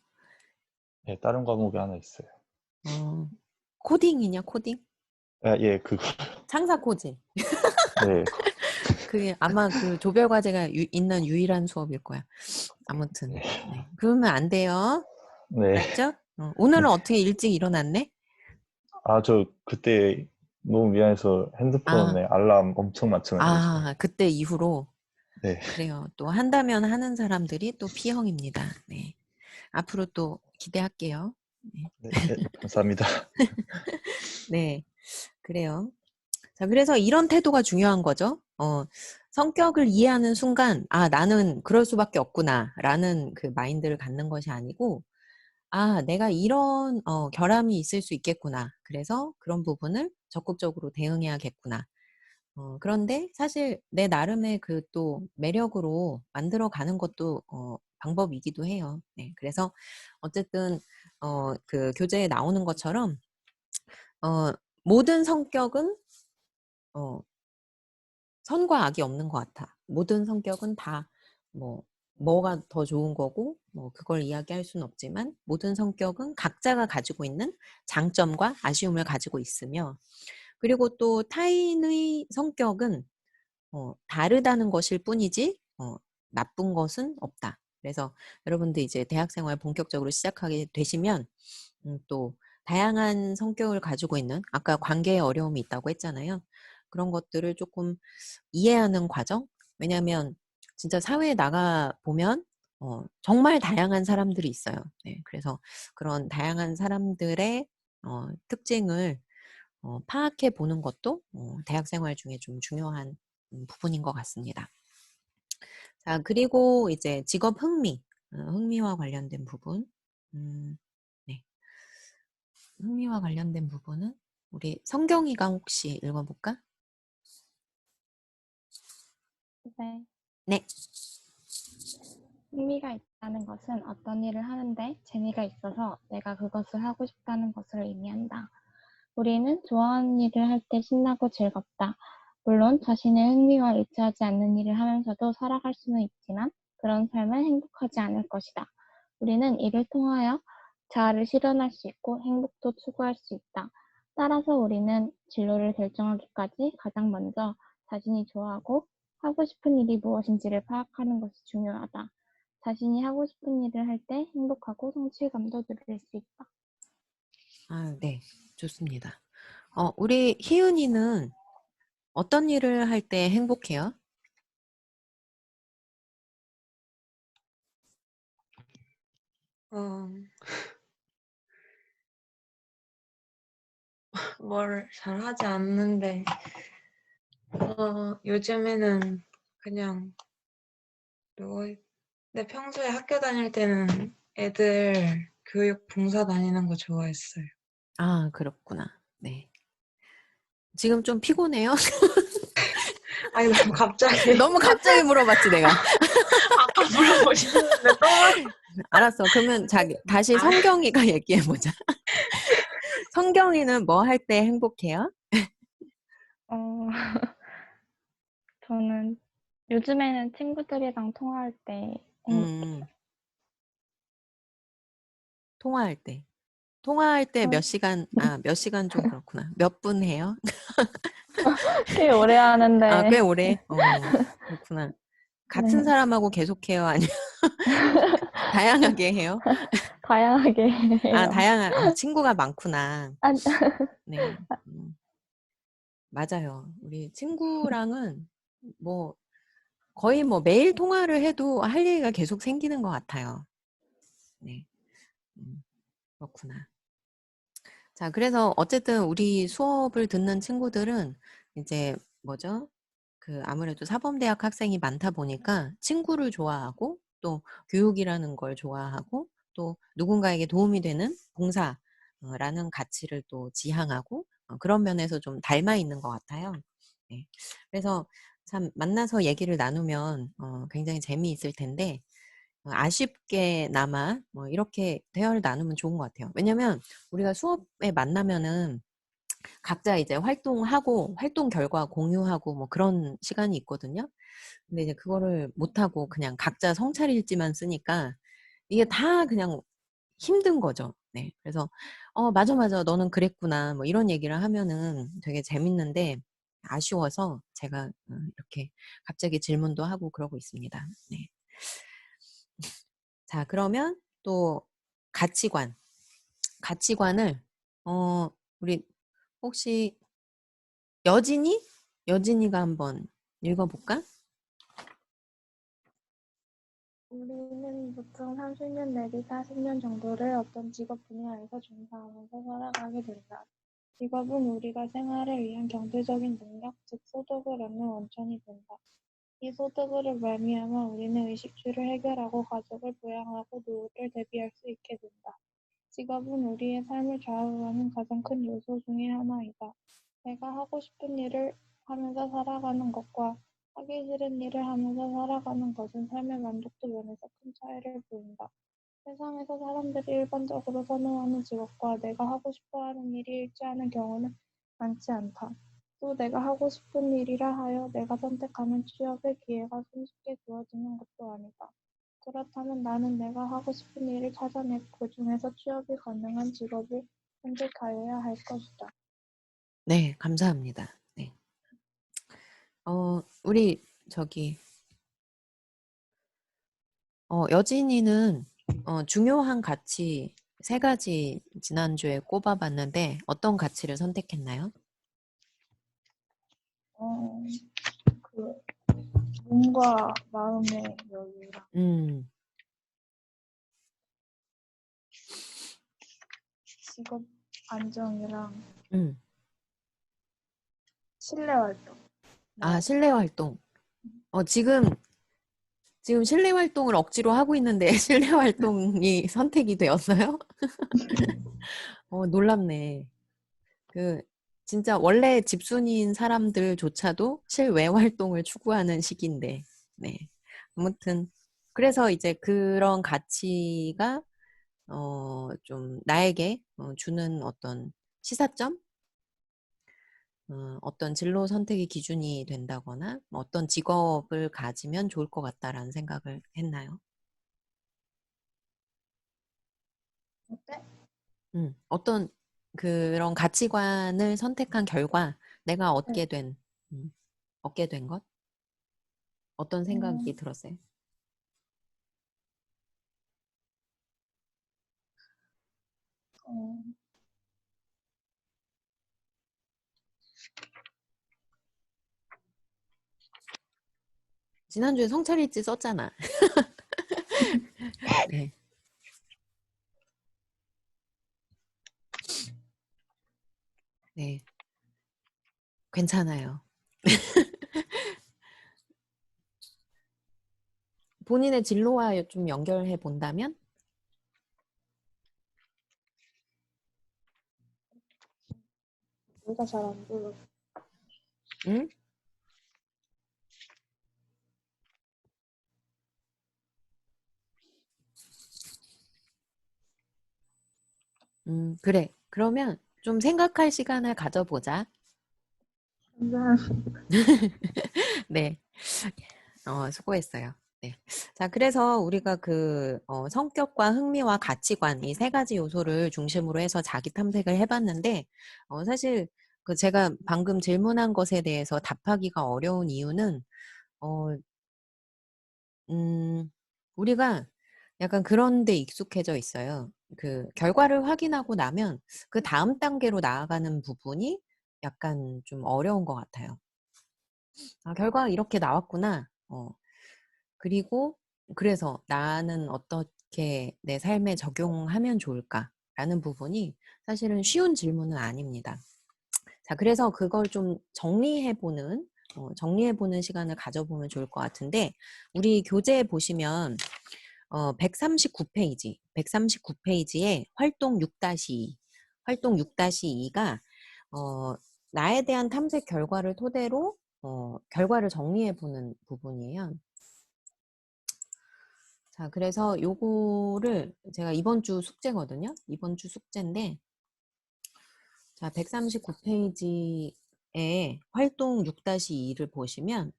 예, 다른 과목이 하나 있어요. 코딩이냐, 코딩? 예, 그거. 창사 코딩. 네, 그게 아마 그 조별 과제가 있는 유일한 수업일 거야. 아무튼. 네. 네. 그러면 안 돼요. 네. 알았죠? 오늘은 어떻게 일찍 일어났네? 저 그때 너무 미안해서 핸드폰에 알람 엄청 맞춰놔가지고. 그때 이후로. 네. 그래요. 또 한다면 하는 사람들이 또 P형입니다. 네. 앞으로 또 기대할게요. 네. 네, 네, 감사합니다. 네. 그래요. 자, 그래서 이런 태도가 중요한 거죠. 성격을 이해하는 순간, 아, 나는 그럴 수밖에 없구나, 라는 그 마인드를 갖는 것이 아니고, 아, 내가 이런, 결함이 있을 수 있겠구나. 그래서 그런 부분을 적극적으로 대응해야겠구나. 그런데 사실 내 나름의 그 또 매력으로 만들어 가는 것도, 방법이기도 해요. 네. 그래서 어쨌든, 그 교재에 나오는 것처럼, 모든 성격은, 어, 선과 악이 없는 것 같아. 모든 성격은 다 뭐가 더 좋은 거고, 그걸 이야기할 수는 없지만, 모든 성격은 각자가 가지고 있는 장점과 아쉬움을 가지고 있으며, 그리고 또 타인의 성격은 다르다는 것일 뿐이지, 나쁜 것은 없다. 그래서 여러분들 이제 대학생활 본격적으로 시작하게 되시면, 또 다양한 성격을 가지고 있는, 아까 관계에 어려움이 있다고 했잖아요. 그런 것들을 조금 이해하는 과정? 왜냐하면 진짜 사회에 나가 보면 정말 다양한 사람들이 있어요. 네, 그래서 그런 다양한 사람들의 특징을 파악해 보는 것도 대학 생활 중에 좀 중요한 부분인 것 같습니다. 자, 그리고 이제 직업 흥미, 흥미와 관련된 부분. 네, 흥미와 관련된 부분은 우리 성경이가 혹시 읽어볼까? 네. 네. 흥미가 있다는 것은 어떤 일을 하는데 재미가 있어서 내가 그것을 하고 싶다는 것을 의미한다. 우리는 좋아하는 일을 할 때 신나고 즐겁다. 물론 자신의 흥미와 일치하지 않는 일을 하면서도 살아갈 수는 있지만 그런 삶은 행복하지 않을 것이다. 우리는 이를 통하여 자아를 실현할 수 있고 행복도 추구할 수 있다. 따라서 우리는 진로를 결정하기까지 가장 먼저 자신이 좋아하고 하고 싶은 일이 무엇인지를 파악하는 것이 중요하다. 자신이 하고 싶은 일을 할 때 행복하고 성취감도 누릴 수 있다. 아, 네. 좋습니다. 우리 희은이는 어떤 일을 할 때 행복해요? 어, 뭘 잘하지 않는데, 요즘에는 그냥 근데 평소에 학교 다닐 때는 애들 교육 봉사 다니는 거 좋아했어요. 아, 그렇구나. 네. 지금 좀 피곤해요? 아니, 너무 갑자기. 너무 갑자기 물어봤지, 내가. 아까 물어보시는데 또 알았어. 그러면 다시 성경이가 얘기해보자. 성경이는 뭐 할 때 행복해요? 어, 저는 요즘에는 친구들이랑 통화할 때 행복해요. 통화할 때. 통화할 때 몇 어, 시간, 몇 시간 좀 그렇구나. 몇 분 해요? 꽤 오래 아, 꽤 하는데, 오래? 그렇구나. 같은 네, 사람하고 계속 해요? 아니면 다양하게 해요? 다양하게 아, 해요. 친구가 많구나. 아, 네. 맞아요. 우리 친구랑은 뭐 거의 뭐 매일 통화를 해도 할 얘기가 계속 생기는 것 같아요. 네. 그렇구나. 자, 그래서 어쨌든 우리 수업을 듣는 친구들은 이제 뭐죠? 아무래도 사범대학 학생이 많다 보니까 친구를 좋아하고 또 교육이라는 걸 좋아하고 또 누군가에게 도움이 되는 봉사라는 가치를 또 지향하고 그런 면에서 좀 닮아 있는 것 같아요. 네. 그래서 참 만나서 얘기를 나누면 굉장히 재미있을 텐데 아쉽게나마 뭐 이렇게 대화를 나누면 좋은 것 같아요. 왜냐면 우리가 수업에 만나면은 각자 이제 활동하고 활동 결과 공유하고 뭐 그런 시간이 있거든요. 근데 이제 그거를 못하고 그냥 각자 성찰일지만 쓰니까 이게 다 그냥 힘든 거죠. 네. 그래서 맞아 맞아 너는 그랬구나 뭐 이런 얘기를 하면은 되게 재밌는데 아쉬워서 제가 이렇게 갑자기 질문도 하고 그러고 있습니다. 네. 자, 그러면 또 가치관을 우리 혹시 여진이가 한번 읽어볼까? 우리는 보통 30년 내지 40년 정도를 어떤 직업 분야에서 종사하면서 살아가게 된다. 직업은 우리가 생활을 위한 경제적인 능력, 즉 소득을 얻는 원천이 된다. 이 소득으로 말미암아 우리는 의식주를 해결하고 가족을 부양하고 노후를 대비할 수 있게 된다. 직업은 우리의 삶을 좌우하는 가장 큰 요소 중의 하나이다. 내가 하고 싶은 일을 하면서 살아가는 것과 하기 싫은 일을 하면서 살아가는 것은 삶의 만족도 면에서 큰 차이를 보인다. 세상에서 사람들이 일반적으로 선호하는 직업과 내가 하고 싶어 하는 일이 일치하는 경우는 많지 않다. 또 내가 하고 싶은 일이라 하여 내가 선택하는 취업의 기회가 손쉽게 주어지는 것도 아니다. 그렇다면 나는 내가 하고 싶은 일을 찾아내고 그 중에서 취업이 가능한 직업을 선택하여야 할 것이다. 네, 감사합니다. 네. 우리 저기 여진이는 중요한 가치 3가지 지난주에 꼽아봤는데 어떤 가치를 선택했나요? 그 몸과 마음의 여유랑 직업 안정이랑 실내 활동. 아, 실내 활동. 지금 실내 활동을 억지로 하고 있는데 실내 활동이 선택이 되었어요? 놀랍네. 진짜 원래 집순이인 사람들조차도 실외 활동을 추구하는 시기인데, 네. 아무튼, 그래서 이제 그런 가치가, 좀 나에게 주는 어떤 시사점? 어떤 진로 선택의 기준이 된다거나, 어떤 직업을 가지면 좋을 것 같다라는 생각을 했나요? 어때? 어떤 그런 가치관을 선택한 결과 내가 얻게 된 것? 어떤 생각이 들었어요? 지난주에 성찰일지 썼잖아. 네. 네. 괜찮아요. 본인의 진로와 좀 연결해 본다면? 내가 잘 안 보여. 응? 그래. 그러면 좀 생각할 시간을 가져보자. 네. 수고했어요. 네. 자, 그래서 우리가 성격과 흥미와 가치관, 이 3가지 요소를 중심으로 해서 자기 탐색을 해봤는데, 사실 제가 방금 질문한 것에 대해서 답하기가 어려운 이유는, 우리가 약간 그런 데 익숙해져 있어요. 결과를 확인하고 나면 그 다음 단계로 나아가는 부분이 약간 좀 어려운 것 같아요. 아, 결과가 이렇게 나왔구나. 그리고 그래서 나는 어떻게 내 삶에 적용하면 좋을까라는 부분이 사실은 쉬운 질문은 아닙니다. 자, 그래서 그걸 좀 정리해보는 시간을 가져보면 좋을 것 같은데, 우리 교재 보시면 139페이지에 활동 6-2가 나에 대한 탐색 결과를 토대로 결과를 정리해보는 부분이에요. 자, 그래서 요거를 제가 이번 주 숙제거든요. 이번 주 숙제인데, 자, 139페이지에 활동 6-2를 보시면,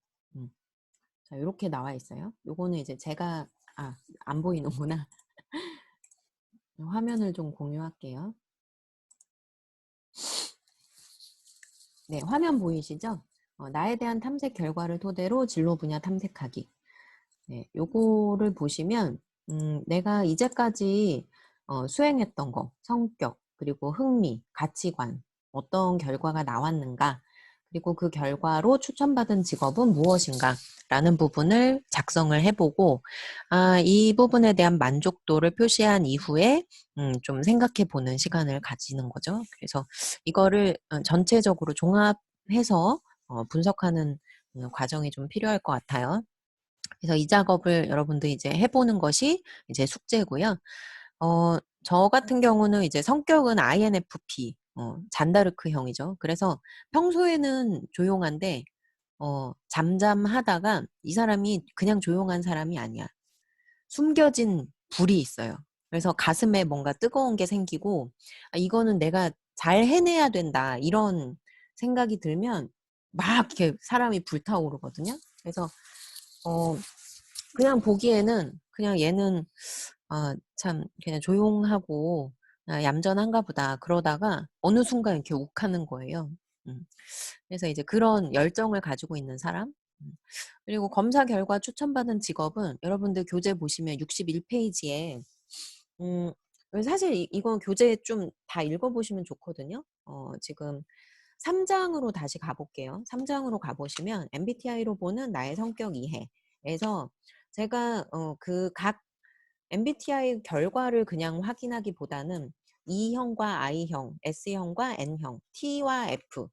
자, 이렇게 나와 있어요. 요거는 이제 제가, 안 보이는구나. 화면을 좀 공유할게요. 네, 화면 보이시죠? 나에 대한 탐색 결과를 토대로 진로 분야 탐색하기. 네, 요거를 보시면, 내가 이제까지 수행했던 거, 성격, 그리고 흥미, 가치관, 어떤 결과가 나왔는가, 그리고 그 결과로 추천받은 직업은 무엇인가 라는 부분을 작성을 해보고 이 부분에 대한 만족도를 표시한 이후에 좀 생각해 보는 시간을 가지는 거죠. 그래서 이거를 전체적으로 종합해서 분석하는 과정이 좀 필요할 것 같아요. 그래서 이 작업을 여러분들 이제 해보는 것이 이제 숙제고요. 저 같은 경우는 이제 성격은 INFP, 잔다르크형이죠. 그래서 평소에는 조용한데, 잠잠하다가 이 사람이 그냥 조용한 사람이 아니야. 숨겨진 불이 있어요. 그래서 가슴에 뭔가 뜨거운 게 생기고, 이거는 내가 잘 해내야 된다. 이런 생각이 들면 막 이렇게 사람이 불타오르거든요. 그래서, 그냥 보기에는 그냥 얘는 참 그냥 조용하고 얌전한가 보다 그러다가 어느 순간 이렇게 욱하는 거예요. 그래서 이제 그런 열정을 가지고 있는 사람. 그리고 검사 결과 추천받은 직업은 여러분들 교재 보시면 61페이지에 사실 이건 교재 좀 다 읽어보시면 좋거든요. 지금 3장으로 다시 가볼게요. 3장으로 가보시면 MBTI로 보는 나의 성격 이해에서 제가 그 각 MBTI 결과를 그냥 확인하기보다는 E형과 I형, S형과 N형, T와 F,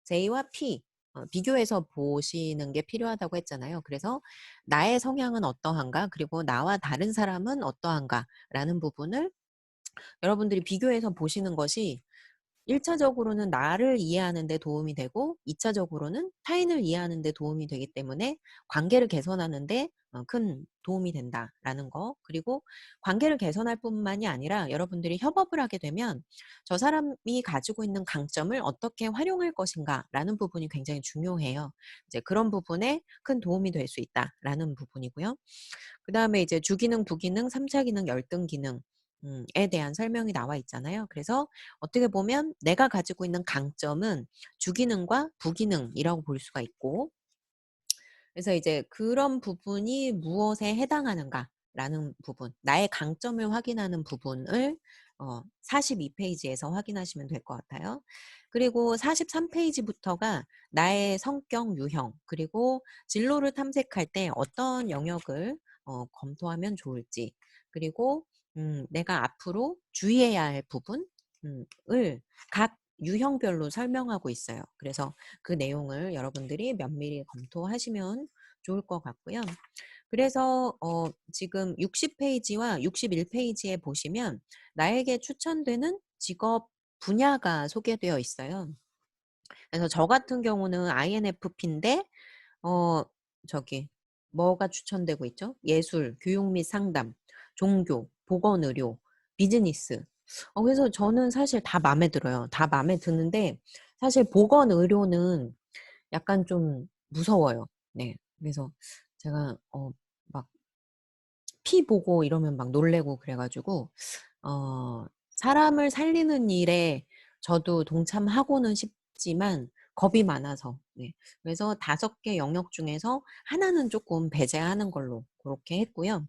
J와 P 비교해서 보시는 게 필요하다고 했잖아요. 그래서 나의 성향은 어떠한가, 그리고 나와 다른 사람은 어떠한가라는 부분을 여러분들이 비교해서 보시는 것이 1차적으로는 나를 이해하는 데 도움이 되고 2차적으로는 타인을 이해하는 데 도움이 되기 때문에 관계를 개선하는 데 큰 도움이 된다라는 거. 그리고 관계를 개선할 뿐만이 아니라 여러분들이 협업을 하게 되면 저 사람이 가지고 있는 강점을 어떻게 활용할 것인가라는 부분이 굉장히 중요해요. 이제 그런 부분에 큰 도움이 될 수 있다라는 부분이고요. 그다음에 이제 주기능, 부기능, 3차 기능, 열등 기능 에 대한 설명이 나와 있잖아요. 그래서 어떻게 보면 내가 가지고 있는 강점은 주기능과 부기능이라고 볼 수가 있고, 그래서 이제 그런 부분이 무엇에 해당하는가라는 부분, 나의 강점을 확인하는 부분을 42페이지에서 확인하시면 될 것 같아요. 그리고 43페이지부터가 나의 성격 유형, 그리고 진로를 탐색할 때 어떤 영역을 검토하면 좋을지, 그리고 내가 앞으로 주의해야 할 부분을 각 유형별로 설명하고 있어요. 그래서 그 내용을 여러분들이 면밀히 검토하시면 좋을 것 같고요. 그래서 지금 60페이지와 61페이지에 보시면 나에게 추천되는 직업 분야가 소개되어 있어요. 그래서 저 같은 경우는 INFP인데 저기 뭐가 추천되고 있죠? 예술, 교육 및 상담, 종교, 보건의료, 비즈니스. 그래서 저는 사실 다 마음에 들어요. 다 마음에 드는데 사실 보건의료는 약간 좀 무서워요. 네. 그래서 제가 막 피 보고 이러면 막 놀래고 그래가지고 사람을 살리는 일에 저도 동참하고는 싶지만 겁이 많아서 네. 그래서 5개 영역 중에서 하나는 조금 배제하는 걸로 그렇게 했고요.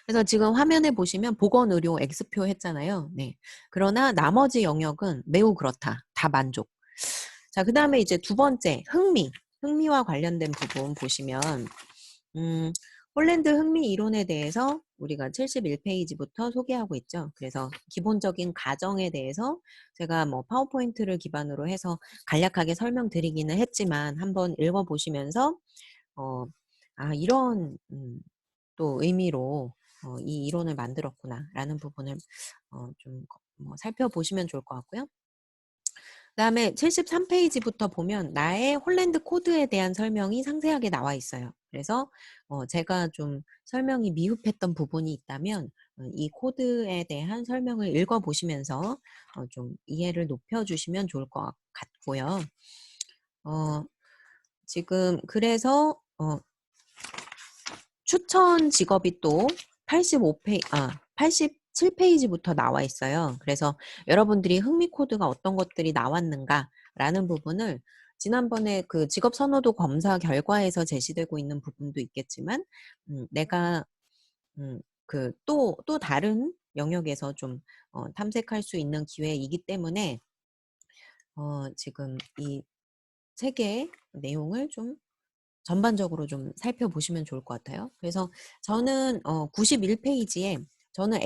그래서 지금 화면에 보시면 보건의료 X표 했잖아요. 네. 그러나 나머지 영역은 매우 그렇다. 다 만족. 자, 그 다음에 이제 두 번째, 흥미와 관련된 부분 보시면, 홀랜드 흥미 이론에 대해서 우리가 71페이지부터 소개하고 있죠. 그래서 기본적인 가정에 대해서 제가 뭐 파워포인트를 기반으로 해서 간략하게 설명드리기는 했지만 한번 읽어보시면서, 이런, 또 의미로 이 이론을 만들었구나라는 부분을 좀 살펴보시면 좋을 것 같고요. 그다음에 73페이지부터 보면 나의 홀랜드 코드에 대한 설명이 상세하게 나와 있어요. 그래서 제가 좀 설명이 미흡했던 부분이 있다면 이 코드에 대한 설명을 읽어보시면서 좀 이해를 높여주시면 좋을 것 같고요. 지금 그래서 추천 직업이 또 87페이지부터 나와 있어요. 그래서 여러분들이 흥미 코드가 어떤 것들이 나왔는가라는 부분을 지난번에 그 직업 선호도 검사 결과에서 제시되고 있는 부분도 있겠지만, 내가 또 다른 영역에서 좀 탐색할 수 있는 기회이기 때문에 지금 이 세 개의 내용을 좀 전반적으로 좀 살펴보시면 좋을 것 같아요. 그래서 저는 91페이지에 저는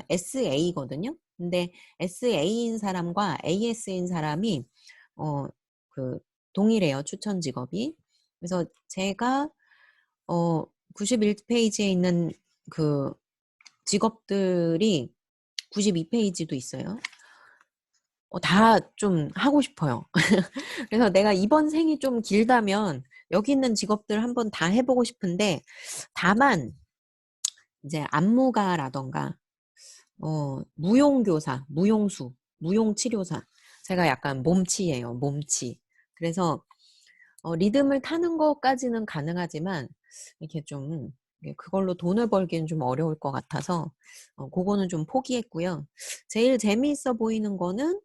SA거든요. 근데 SA인 사람과 AS인 사람이 그 동일해요. 추천 직업이. 그래서 제가 91페이지에 있는 그 직업들이 92페이지도 있어요. 다 좀 하고 싶어요. 그래서 내가 이번 생이 좀 길다면 여기 있는 직업들 한번 다 해보고 싶은데, 다만 이제 안무가라던가 무용교사, 무용수, 무용치료사, 제가 약간 몸치예요. 몸치. 그래서 리듬을 타는 것까지는 가능하지만 이렇게 좀 그걸로 돈을 벌기는 좀 어려울 것 같아서 그거는 좀 포기했고요. 제일 재미있어 보이는 거는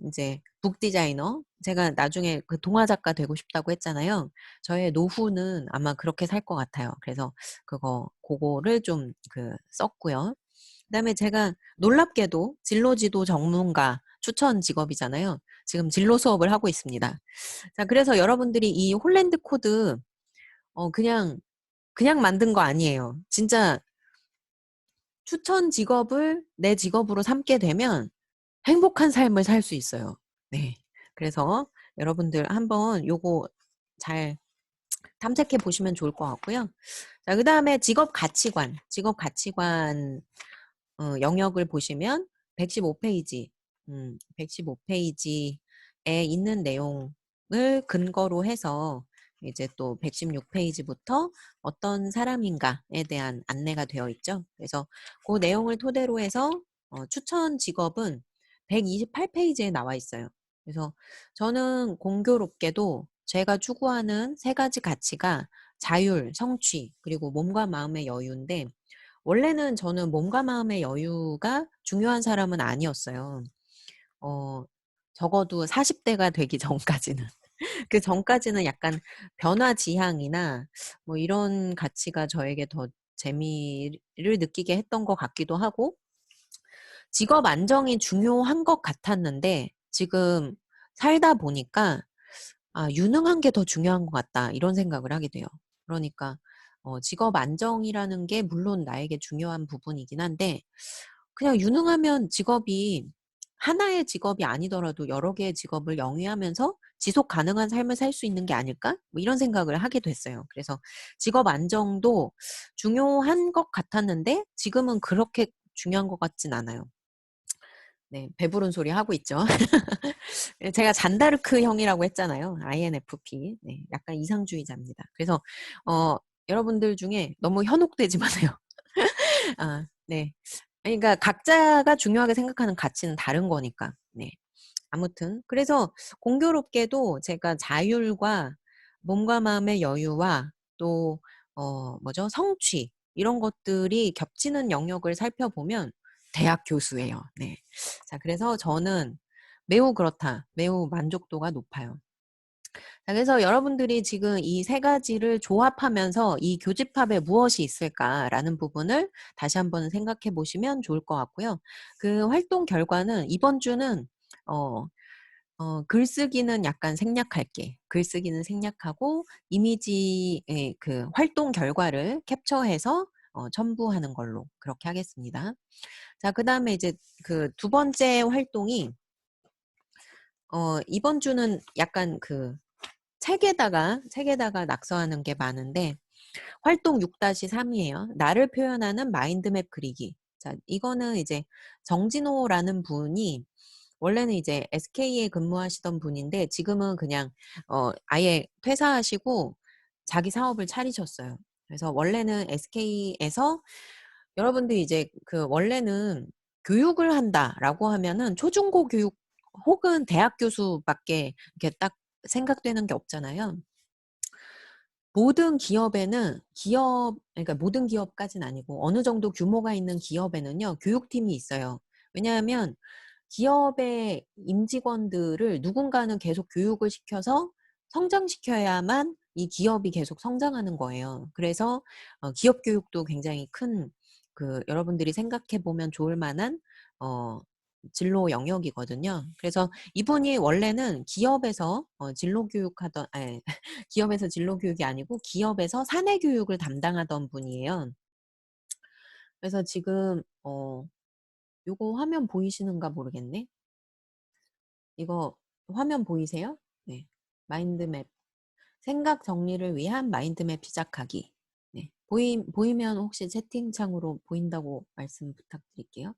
이제 북 디자이너. 제가 나중에 그 동화 작가 되고 싶다고 했잖아요. 저의 노후는 아마 그렇게 살 것 같아요. 그래서 그거를 좀 썼고요. 그다음에 제가 놀랍게도 진로지도 전문가 추천 직업이잖아요. 지금 진로 수업을 하고 있습니다. 자, 그래서 여러분들이 이 홀랜드 코드 그냥 만든 거 아니에요. 진짜 추천 직업을 내 직업으로 삼게 되면 행복한 삶을 살 수 있어요. 네. 그래서 여러분들 한번 요거 잘 탐색해 보시면 좋을 것 같고요. 자, 그다음에 직업 가치관 영역을 보시면 115페이지, 115페이지에 있는 내용을 근거로 해서 이제 또 116페이지부터 어떤 사람인가에 대한 안내가 되어 있죠. 그래서 그 내용을 토대로 해서 추천 직업은 128페이지에 나와 있어요. 그래서 저는 공교롭게도 제가 추구하는 세 가지 가치가 자율, 성취, 그리고 몸과 마음의 여유인데, 원래는 저는 몸과 마음의 여유가 중요한 사람은 아니었어요. 적어도 40대가 되기 전까지는. 그 전까지는 약간 변화지향이나 뭐 이런 가치가 저에게 더 재미를 느끼게 했던 것 같기도 하고, 직업 안정이 중요한 것 같았는데, 지금 살다 보니까 유능한 게 더 중요한 것 같다. 이런 생각을 하게 돼요. 그러니까 직업 안정이라는 게 물론 나에게 중요한 부분이긴 한데, 그냥 유능하면 직업이 하나의 직업이 아니더라도 여러 개의 직업을 영위하면서 지속 가능한 삶을 살 수 있는 게 아닐까? 뭐 이런 생각을 하게 됐어요. 그래서 직업 안정도 중요한 것 같았는데 지금은 그렇게 중요한 것 같진 않아요. 네, 배부른 소리 하고 있죠. 제가 잔다르크 형이라고 했잖아요. INFP. 네, 약간 이상주의자입니다. 그래서 여러분들 중에 너무 현혹되지 마세요. 네. 그러니까 각자가 중요하게 생각하는 가치는 다른 거니까. 네. 아무튼 그래서 공교롭게도 제가 자율과 몸과 마음의 여유와 또 성취 이런 것들이 겹치는 영역을 살펴보면 대학 교수예요. 네. 자, 그래서 저는 매우 그렇다. 매우 만족도가 높아요. 자, 그래서 여러분들이 지금 이 세 가지를 조합하면서 이 교집합에 무엇이 있을까라는 부분을 다시 한번 생각해 보시면 좋을 것 같고요. 그 활동 결과는 이번 주는 글쓰기는 약간 생략할게. 글쓰기는 생략하고 이미지의 그 활동 결과를 캡처해서 첨부하는 걸로 그렇게 하겠습니다. 자, 그다음에 이제 그 두 번째 활동이 이번 주는 약간 그 책에다가 낙서하는 게 많은데, 활동 6-3이에요. 나를 표현하는 마인드맵 그리기. 자, 이거는 이제 정진호라는 분이 원래는 이제 SK에 근무하시던 분인데 지금은 그냥 아예 퇴사하시고 자기 사업을 차리셨어요. 그래서 원래는 SK에서 여러분들이 이제 그 원래는 교육을 한다라고 하면은 초중고 교육 혹은 대학 교수밖에 이렇게 딱 생각되는 게 없잖아요. 모든 기업에는 그러니까 모든 기업까지는 아니고 어느 정도 규모가 있는 기업에는요, 교육팀이 있어요. 왜냐하면 기업의 임직원들을 누군가는 계속 교육을 시켜서 성장시켜야만 이 기업이 계속 성장하는 거예요. 그래서 기업 교육도 굉장히 큰 여러분들이 생각해 보면 좋을 만한 진로 영역이거든요. 그래서 이분이 원래는 기업에서 진로 교육하던, 아니, 기업에서 진로 교육이 아니고 기업에서 사내 교육을 담당하던 분이에요. 그래서 지금 요거 화면 보이시는가 모르겠네. 이거 화면 보이세요? 네. 마인드맵. 생각 정리를 위한 마인드맵 시작하기. 네. 보이면 혹시 채팅창으로 보인다고 말씀 부탁드릴게요.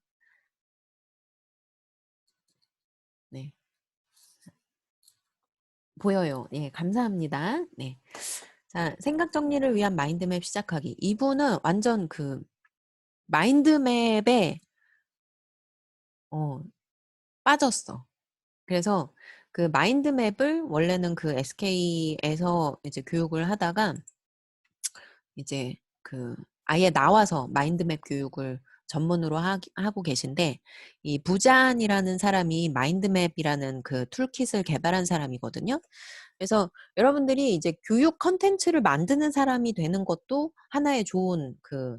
네. 보여요. 예, 감사합니다. 네. 자, 생각 정리를 위한 마인드맵 시작하기. 이분은 완전 그 마인드맵에 빠졌어. 그래서 그 마인드맵을 원래는 그 SK에서 이제 교육을 하다가 이제 그 아예 나와서 마인드맵 교육을 전문으로 하고 계신데, 이 부잔이라는 사람이 마인드맵이라는 그 툴킷을 개발한 사람이거든요. 그래서 여러분들이 이제 교육 컨텐츠를 만드는 사람이 되는 것도 하나의 좋은 그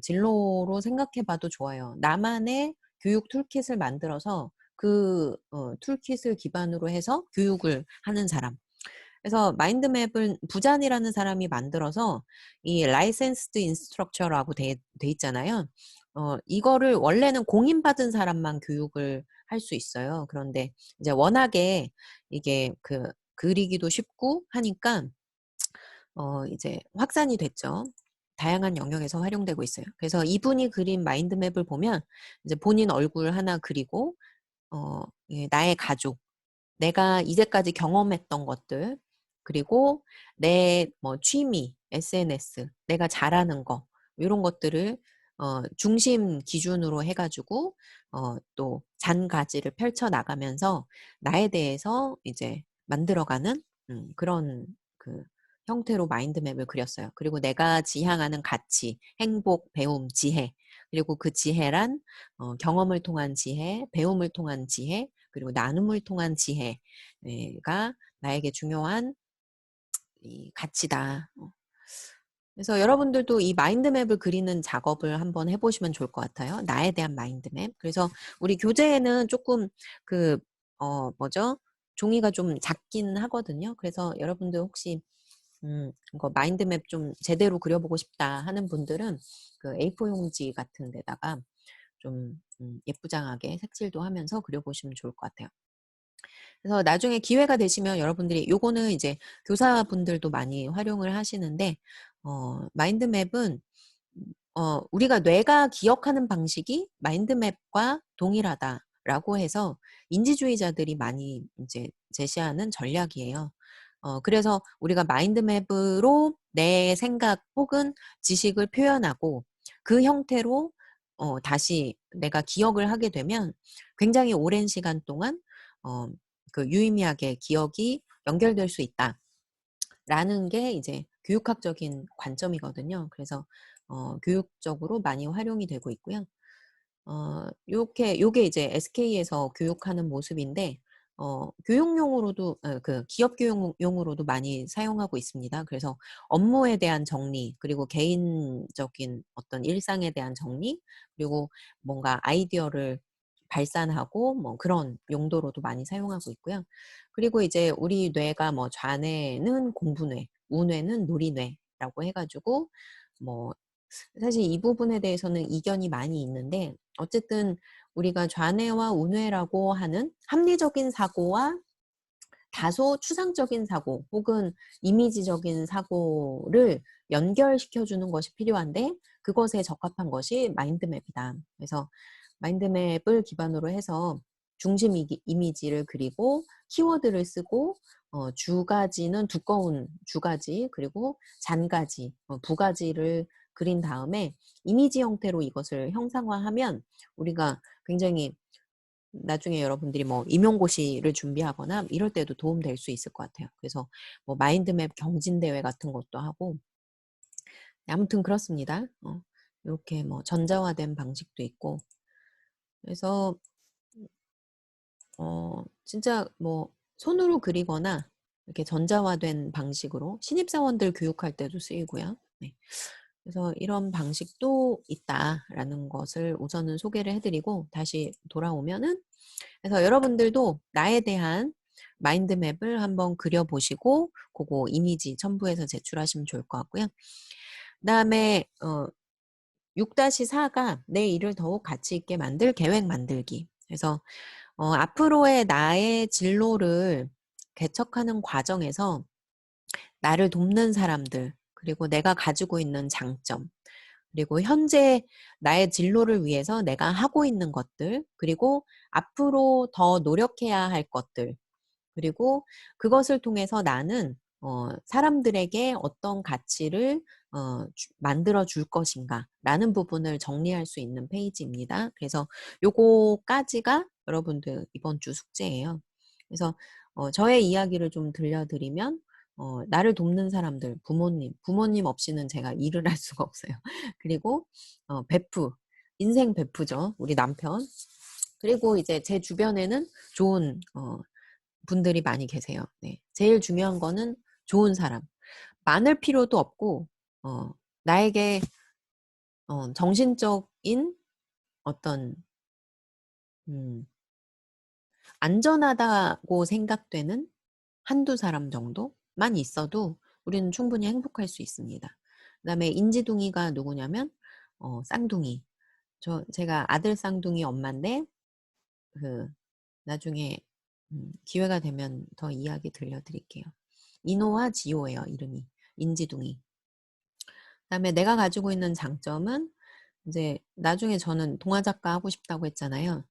진로로 생각해 봐도 좋아요. 나만의 교육 툴킷을 만들어서 그 툴킷을 기반으로 해서 교육을 하는 사람. 그래서 마인드맵은 부잔이라는 사람이 만들어서 이 라이센스드 인스트럭처라고 돼 있잖아요. 이거를 원래는 공인받은 사람만 교육을 할 수 있어요. 그런데 이제 워낙에 이게 그리기도 쉽고 하니까 이제 확산이 됐죠. 다양한 영역에서 활용되고 있어요. 그래서 이분이 그린 마인드맵을 보면 이제 본인 얼굴 하나 그리고 나의 가족, 내가 이제까지 경험했던 것들, 그리고 내 뭐 취미, SNS, 내가 잘하는 거, 이런 것들을 중심 기준으로 해가지고 또 잔가지를 펼쳐 나가면서 나에 대해서 이제 만들어가는 그런 그 형태로 마인드맵을 그렸어요. 그리고 내가 지향하는 가치, 행복, 배움, 지혜, 그리고 그 지혜란 경험을 통한 지혜, 배움을 통한 지혜, 그리고 나눔을 통한 지혜가 나에게 중요한 이 가치다. 그래서 여러분들도 이 마인드맵을 그리는 작업을 한번 해보시면 좋을 것 같아요. 나에 대한 마인드맵. 그래서 우리 교재에는 조금 종이가 좀 작긴 하거든요. 그래서 여러분들 혹시 이거 마인드맵 좀 제대로 그려보고 싶다 하는 분들은 그 A4 용지 같은 데다가 좀 예쁘장하게 색칠도 하면서 그려보시면 좋을 것 같아요. 그래서 나중에 기회가 되시면 여러분들이 요거는 이제 교사분들도 많이 활용을 하시는데 마인드맵은 우리가 뇌가 기억하는 방식이 마인드맵과 동일하다라고 해서 인지주의자들이 많이 이제 제시하는 전략이에요. 그래서 우리가 마인드맵으로 내 생각 혹은 지식을 표현하고 그 형태로 다시 내가 기억을 하게 되면 굉장히 오랜 시간 동안 유의미하게 기억이 연결될 수 있다라는 게 이제 교육학적인 관점이거든요. 그래서 교육적으로 많이 활용이 되고 있고요. 요게 이제 SK에서 교육하는 모습인데 교육용으로도 기업 교육용으로도 많이 사용하고 있습니다. 그래서 업무에 대한 정리, 그리고 개인적인 어떤 일상에 대한 정리, 그리고 뭔가 아이디어를 발산하고 뭐 그런 용도로도 많이 사용하고 있고요. 그리고 이제 우리 뇌가 뭐 좌뇌는 공부뇌, 우뇌는 놀이뇌라고 해가지고 뭐 사실 이 부분에 대해서는 이견이 많이 있는데 어쨌든 우리가 좌뇌와 우뇌라고 하는 합리적인 사고와 다소 추상적인 사고 혹은 이미지적인 사고를 연결시켜주는 것이 필요한데 그것에 적합한 것이 마인드맵이다. 그래서 마인드맵을 기반으로 해서 중심 이미지를 그리고 키워드를 쓰고 주가지는 두꺼운 주가지 그리고 잔가지, 부가지를 그린 다음에 이미지 형태로 이것을 형상화하면 우리가 굉장히 나중에 여러분들이 뭐 임용고시를 준비하거나 이럴 때도 도움 될 수 있을 것 같아요. 그래서 뭐 마인드맵 경진대회 같은 것도 하고 아무튼 그렇습니다. 이렇게 뭐 전자화된 방식도 있고 그래서 진짜 뭐 손으로 그리거나 이렇게 전자화된 방식으로 신입사원들 교육할 때도 쓰이고요. 네. 그래서 이런 방식도 있다라는 것을 우선은 소개를 해드리고 다시 돌아오면은 그래서 여러분들도 나에 대한 마인드맵을 한번 그려보시고 그거 이미지 첨부해서 제출하시면 좋을 것 같고요. 그다음에 6-4가 내 일을 더욱 가치 있게 만들 계획 만들기. 그래서 앞으로의 나의 진로를 개척하는 과정에서 나를 돕는 사람들, 그리고 내가 가지고 있는 장점, 그리고 현재 나의 진로를 위해서 내가 하고 있는 것들, 그리고 앞으로 더 노력해야 할 것들, 그리고 그것을 통해서 나는 사람들에게 어떤 가치를 만들어 줄 것인가 라는 부분을 정리할 수 있는 페이지입니다. 그래서 요거까지가 여러분들 이번 주 숙제예요. 그래서 저의 이야기를 좀 들려드리면 나를 돕는 사람들, 부모님 없이는 제가 일을 할 수가 없어요. 그리고 베프, 인생 베프죠. 우리 남편. 그리고 이제 제 주변에는 좋은 분들이 많이 계세요. 네. 제일 중요한 거는 좋은 사람. 많을 필요도 없고, 나에게 정신적인 어떤, 안전하다고 생각되는 한두 사람 정도만 있어도 우리는 충분히 행복할 수 있습니다. 그 다음에 인지둥이가 누구냐면, 쌍둥이. 제가 아들 쌍둥이 엄마인데, 나중에 기회가 되면 더 이야기 들려드릴게요. 이노와 지호예요, 이름이. 인지둥이. 그다음에 내가 가지고 있는 장점은 이제 나중에 저는 동화 작가 하고 싶다고 했잖아요.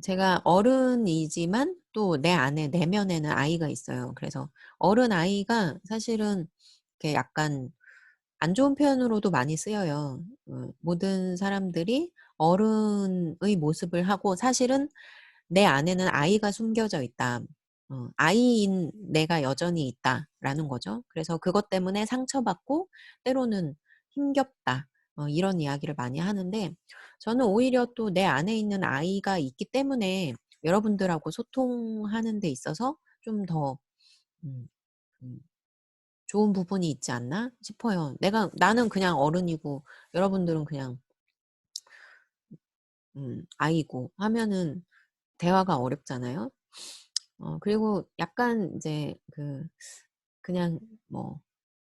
제가 어른이지만 또 내 안에 내면에는 아이가 있어요. 그래서 어른 아이가 사실은 이렇게 약간 안 좋은 표현으로도 많이 쓰여요. 모든 사람들이 어른의 모습을 하고 사실은 내 안에는 아이가 숨겨져 있다. 아이인 내가 여전히 있다라는 거죠. 그래서 그것 때문에 상처받고 때로는 힘겹다. 이런 이야기를 많이 하는데 저는 오히려 또 내 안에 있는 아이가 있기 때문에 여러분들하고 소통하는 데 있어서 좀 더 좋은 부분이 있지 않나 싶어요. 나는 그냥 어른이고 여러분들은 그냥 아이고 하면은 대화가 어렵잖아요. 그리고 약간 이제 그냥 뭐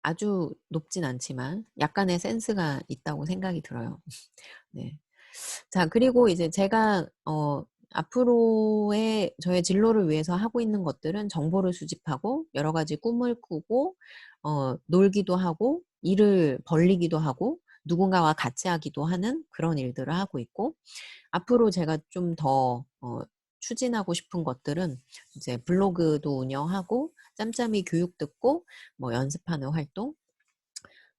아주 높진 않지만 약간의 센스가 있다고 생각이 들어요. 네. 자, 그리고 이제 제가 앞으로의 저의 진로를 위해서 하고 있는 것들은 정보를 수집하고 여러 가지 꿈을 꾸고 놀기도 하고 일을 벌리기도 하고 누군가와 같이 하기도 하는 그런 일들을 하고 있고 앞으로 제가 좀 더 추진하고 싶은 것들은 이제 블로그도 운영하고 짬짬이 교육 듣고 뭐 연습하는 활동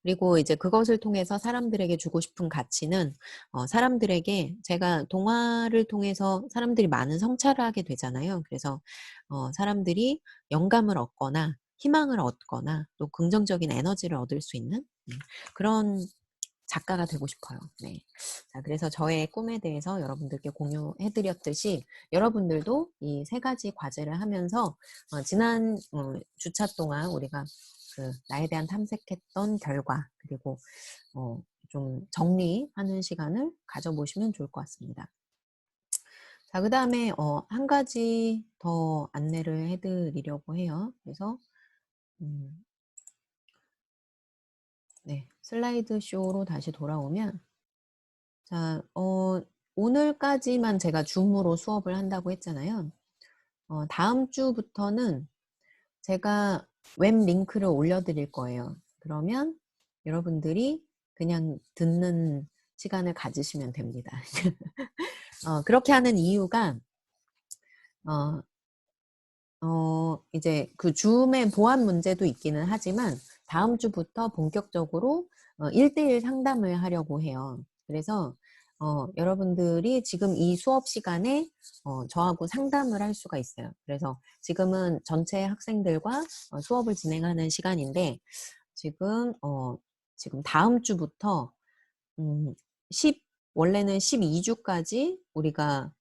그리고 이제 그것을 통해서 사람들에게 주고 싶은 가치는 사람들에게 제가 동화를 통해서 사람들이 많은 성찰을 하게 되잖아요. 그래서 사람들이 영감을 얻거나 희망을 얻거나 또 긍정적인 에너지를 얻을 수 있는 그런 작가가 되고 싶어요. 네. 자, 그래서 저의 꿈에 대해서 여러분들께 공유해드렸듯이 여러분들도 이 3가지 과제를 하면서 지난 주차 동안 우리가 나에 대한 탐색했던 결과 그리고 좀 정리하는 시간을 가져보시면 좋을 것 같습니다. 자, 그 다음에 한 가지 더 안내를 해드리려고 해요. 그래서 네, 슬라이드 쇼로 다시 돌아오면 자, 오늘까지만 제가 줌으로 수업을 한다고 했잖아요. 다음 주부터는 제가 웹 링크를 올려드릴 거예요. 그러면 여러분들이 그냥 듣는 시간을 가지시면 됩니다. 그렇게 하는 이유가 이제 그 줌의 보안 문제도 있기는 하지만 다음 주부터 본격적으로 1대1 상담을 하려고 해요. 그래서 여러분들이 지금 이 수업 시간에 저하고 상담을 할 수가 있어요. 그래서 지금은 전체 학생들과 수업을 진행하는 시간인데 지금 다음 주부터 원래는 12주까지 우리가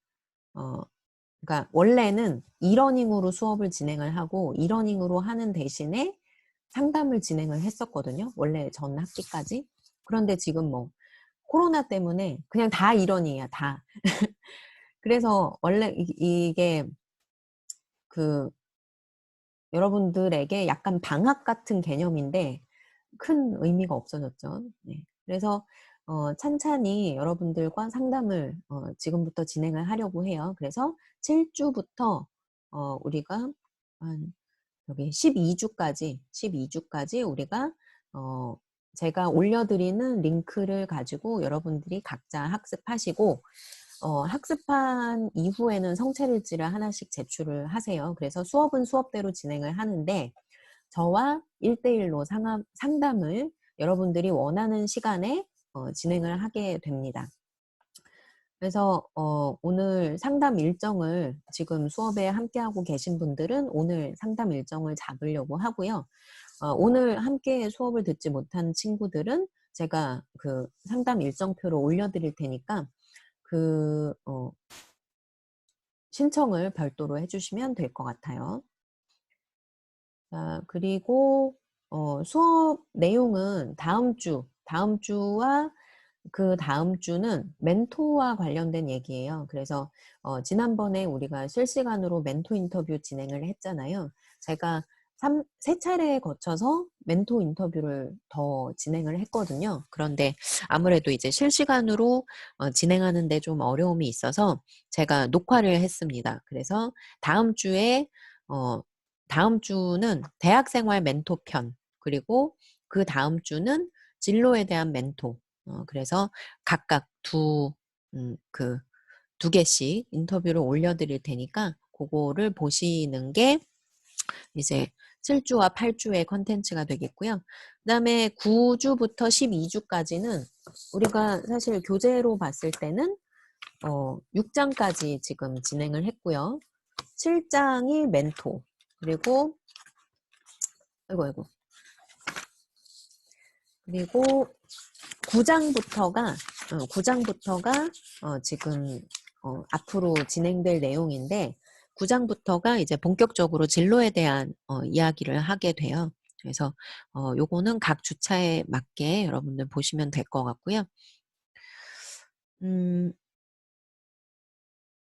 그러니까 원래는 e-러닝으로 수업을 진행을 하고 e-러닝으로 하는 대신에 상담을 진행을 했었거든요. 원래 전 학기까지. 그런데 지금 뭐 코로나 때문에 그냥 다 일원이에요. 다. 그래서 원래 이게 그 여러분들에게 약간 방학 같은 개념인데 큰 의미가 없어졌죠. 네. 그래서 찬찬히 여러분들과 상담을 지금부터 진행을 하려고 해요. 그래서 7주부터 우리가 한 여기 12주까지 우리가 제가 올려드리는 링크를 가지고 여러분들이 각자 학습하시고 학습한 이후에는 성찰일지를 하나씩 제출을 하세요. 그래서 수업은 수업대로 진행을 하는데 저와 1대1로 상담을 여러분들이 원하는 시간에 진행을 하게 됩니다. 그래서 오늘 상담 일정을 지금 수업에 함께하고 계신 분들은 오늘 상담 일정을 잡으려고 하고요. 오늘 함께 수업을 듣지 못한 친구들은 제가 그 상담 일정표를 올려드릴 테니까 그 신청을 별도로 해주시면 될 것 같아요. 자, 그리고 수업 내용은 다음 주와 그 다음 주는 멘토와 관련된 얘기예요. 그래서 지난번에 우리가 실시간으로 멘토 인터뷰 진행을 했잖아요. 제가 3차례에 거쳐서 멘토 인터뷰를 더 진행을 했거든요. 그런데 아무래도 이제 실시간으로 진행하는데 좀 어려움이 있어서 제가 녹화를 했습니다. 그래서 다음 주는 대학생활 멘토 편, 그리고 그 다음 주는 진로에 대한 멘토. 그래서 각각 두 개씩 인터뷰를 올려드릴 테니까 그거를 보시는 게 이제 7주와 8주의 컨텐츠가 되겠고요. 그 다음에 9주부터 12주까지는 우리가 사실 교재로 봤을 때는 6장까지 지금 진행을 했고요. 7장이 멘토, 그리고 그리고 9장부터가 지금 앞으로 진행될 내용인데 9장부터가 이제 본격적으로 진로에 대한 이야기를 하게 돼요. 그래서 요거는 각 주차에 맞게 여러분들 보시면 될 것 같고요.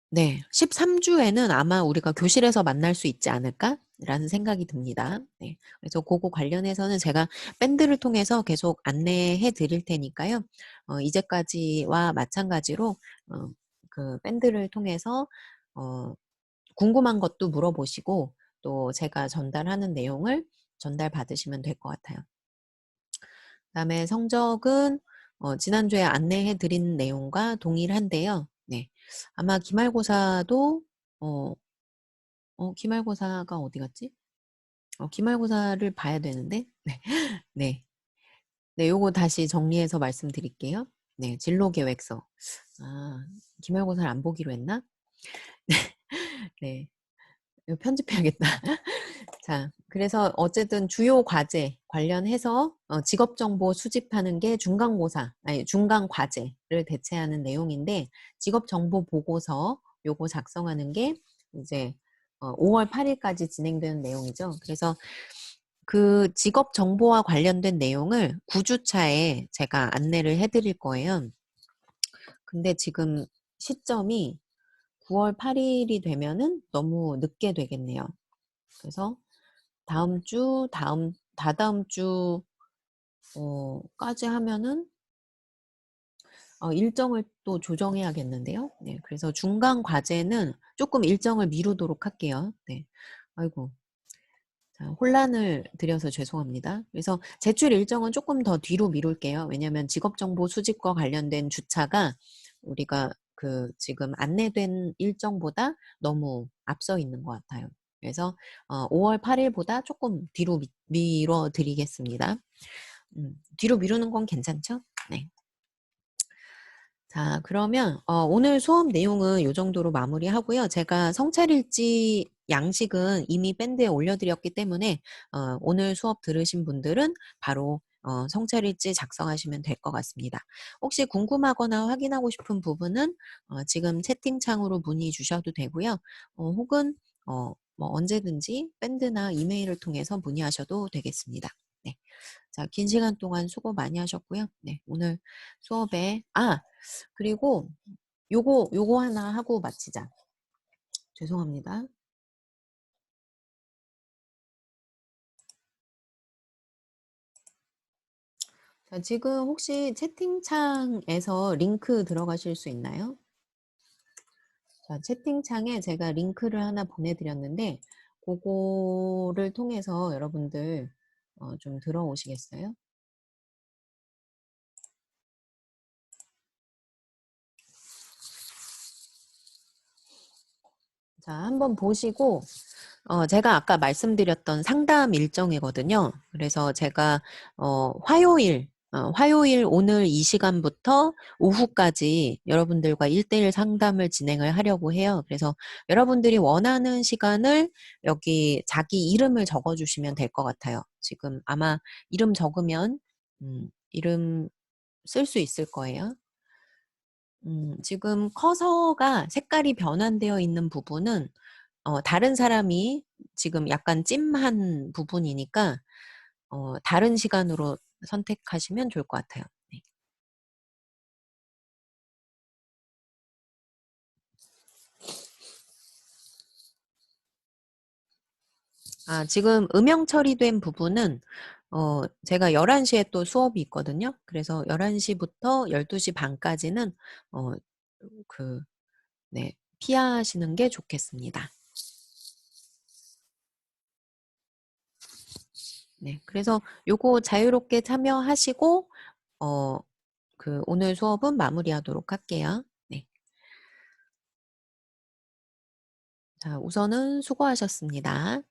네, 13주에는 아마 우리가 교실에서 만날 수 있지 않을까라는 생각이 듭니다. 네, 그래서 그거 관련해서는 제가 밴드를 통해서 계속 안내해 드릴 테니까요. 이제까지와 마찬가지로 그 밴드를 통해서 궁금한 것도 물어보시고 또 제가 전달하는 내용을 전달 받으시면 될 것 같아요. 그다음에 성적은 지난주에 안내해 드린 내용과 동일한데요. 네. 아마 기말고사도 기말고사가 어디 갔지? 기말고사를 봐야 되는데. 네. 네. 네, 요거 다시 정리해서 말씀드릴게요. 네, 진로 계획서. 아, 기말고사를 안 보기로 했나? 네. 이거 편집해야겠다. 자, 그래서 어쨌든 주요 과제 관련해서 직업정보 수집하는 게 중간 과제를 대체하는 내용인데 직업정보 보고서 요거 작성하는 게 이제 5월 8일까지 진행되는 내용이죠. 그래서 그 직업정보와 관련된 내용을 9주차에 제가 안내를 해드릴 거예요. 근데 지금 시점이 9월 8일이 되면은 너무 늦게 되겠네요. 그래서 다음 주, 다다음 주, 까지 하면은, 일정을 또 조정해야겠는데요. 네. 그래서 중간 과제는 조금 일정을 미루도록 할게요. 네. 아이고. 자, 혼란을 드려서 죄송합니다. 그래서 제출 일정은 조금 더 뒤로 미룰게요. 왜냐하면 직업정보 수집과 관련된 주차가 우리가 그 지금 안내된 일정보다 너무 앞서 있는 것 같아요. 그래서 5월 8일보다 조금 뒤로 미뤄 드리겠습니다. 뒤로 미루는 건 괜찮죠? 네. 자, 그러면 오늘 수업 내용은 이 정도로 마무리하고요. 제가 성찰일지 양식은 이미 밴드에 올려드렸기 때문에 오늘 수업 들으신 분들은 바로 성찰일지 작성하시면 될 것 같습니다. 혹시 궁금하거나 확인하고 싶은 부분은 지금 채팅창으로 문의 주셔도 되고요. 혹은 뭐 언제든지 밴드나 이메일을 통해서 문의하셔도 되겠습니다. 네. 자, 긴 시간 동안 수고 많이 하셨고요. 네, 오늘 수업에, 그리고 요거 하나 하고 마치자. 죄송합니다. 자, 지금 혹시 채팅창에서 링크 들어가실 수 있나요? 자, 채팅창에 제가 링크를 하나 보내드렸는데, 그거를 통해서 여러분들 좀 들어오시겠어요? 자, 한번 보시고, 제가 아까 말씀드렸던 상담 일정이거든요. 그래서 제가, 화요일 오늘 이 시간부터 오후까지 여러분들과 1대1 상담을 진행을 하려고 해요. 그래서 여러분들이 원하는 시간을 여기 자기 이름을 적어주시면 될 것 같아요. 지금 아마 이름 적으면, 이름 쓸 수 있을 거예요. 지금 커서가 색깔이 변환되어 있는 부분은 다른 사람이 지금 약간 찜한 부분이니까 다른 시간으로 선택하시면 좋을 것 같아요. 네. 지금 음영 처리된 부분은 제가 11시에 또 수업이 있거든요. 그래서 11시부터 12시 반까지는 네, 피하시는 게 좋겠습니다. 네, 그래서 요거 자유롭게 참여하시고 오늘 수업은 마무리하도록 할게요. 네. 자, 우선은 수고하셨습니다.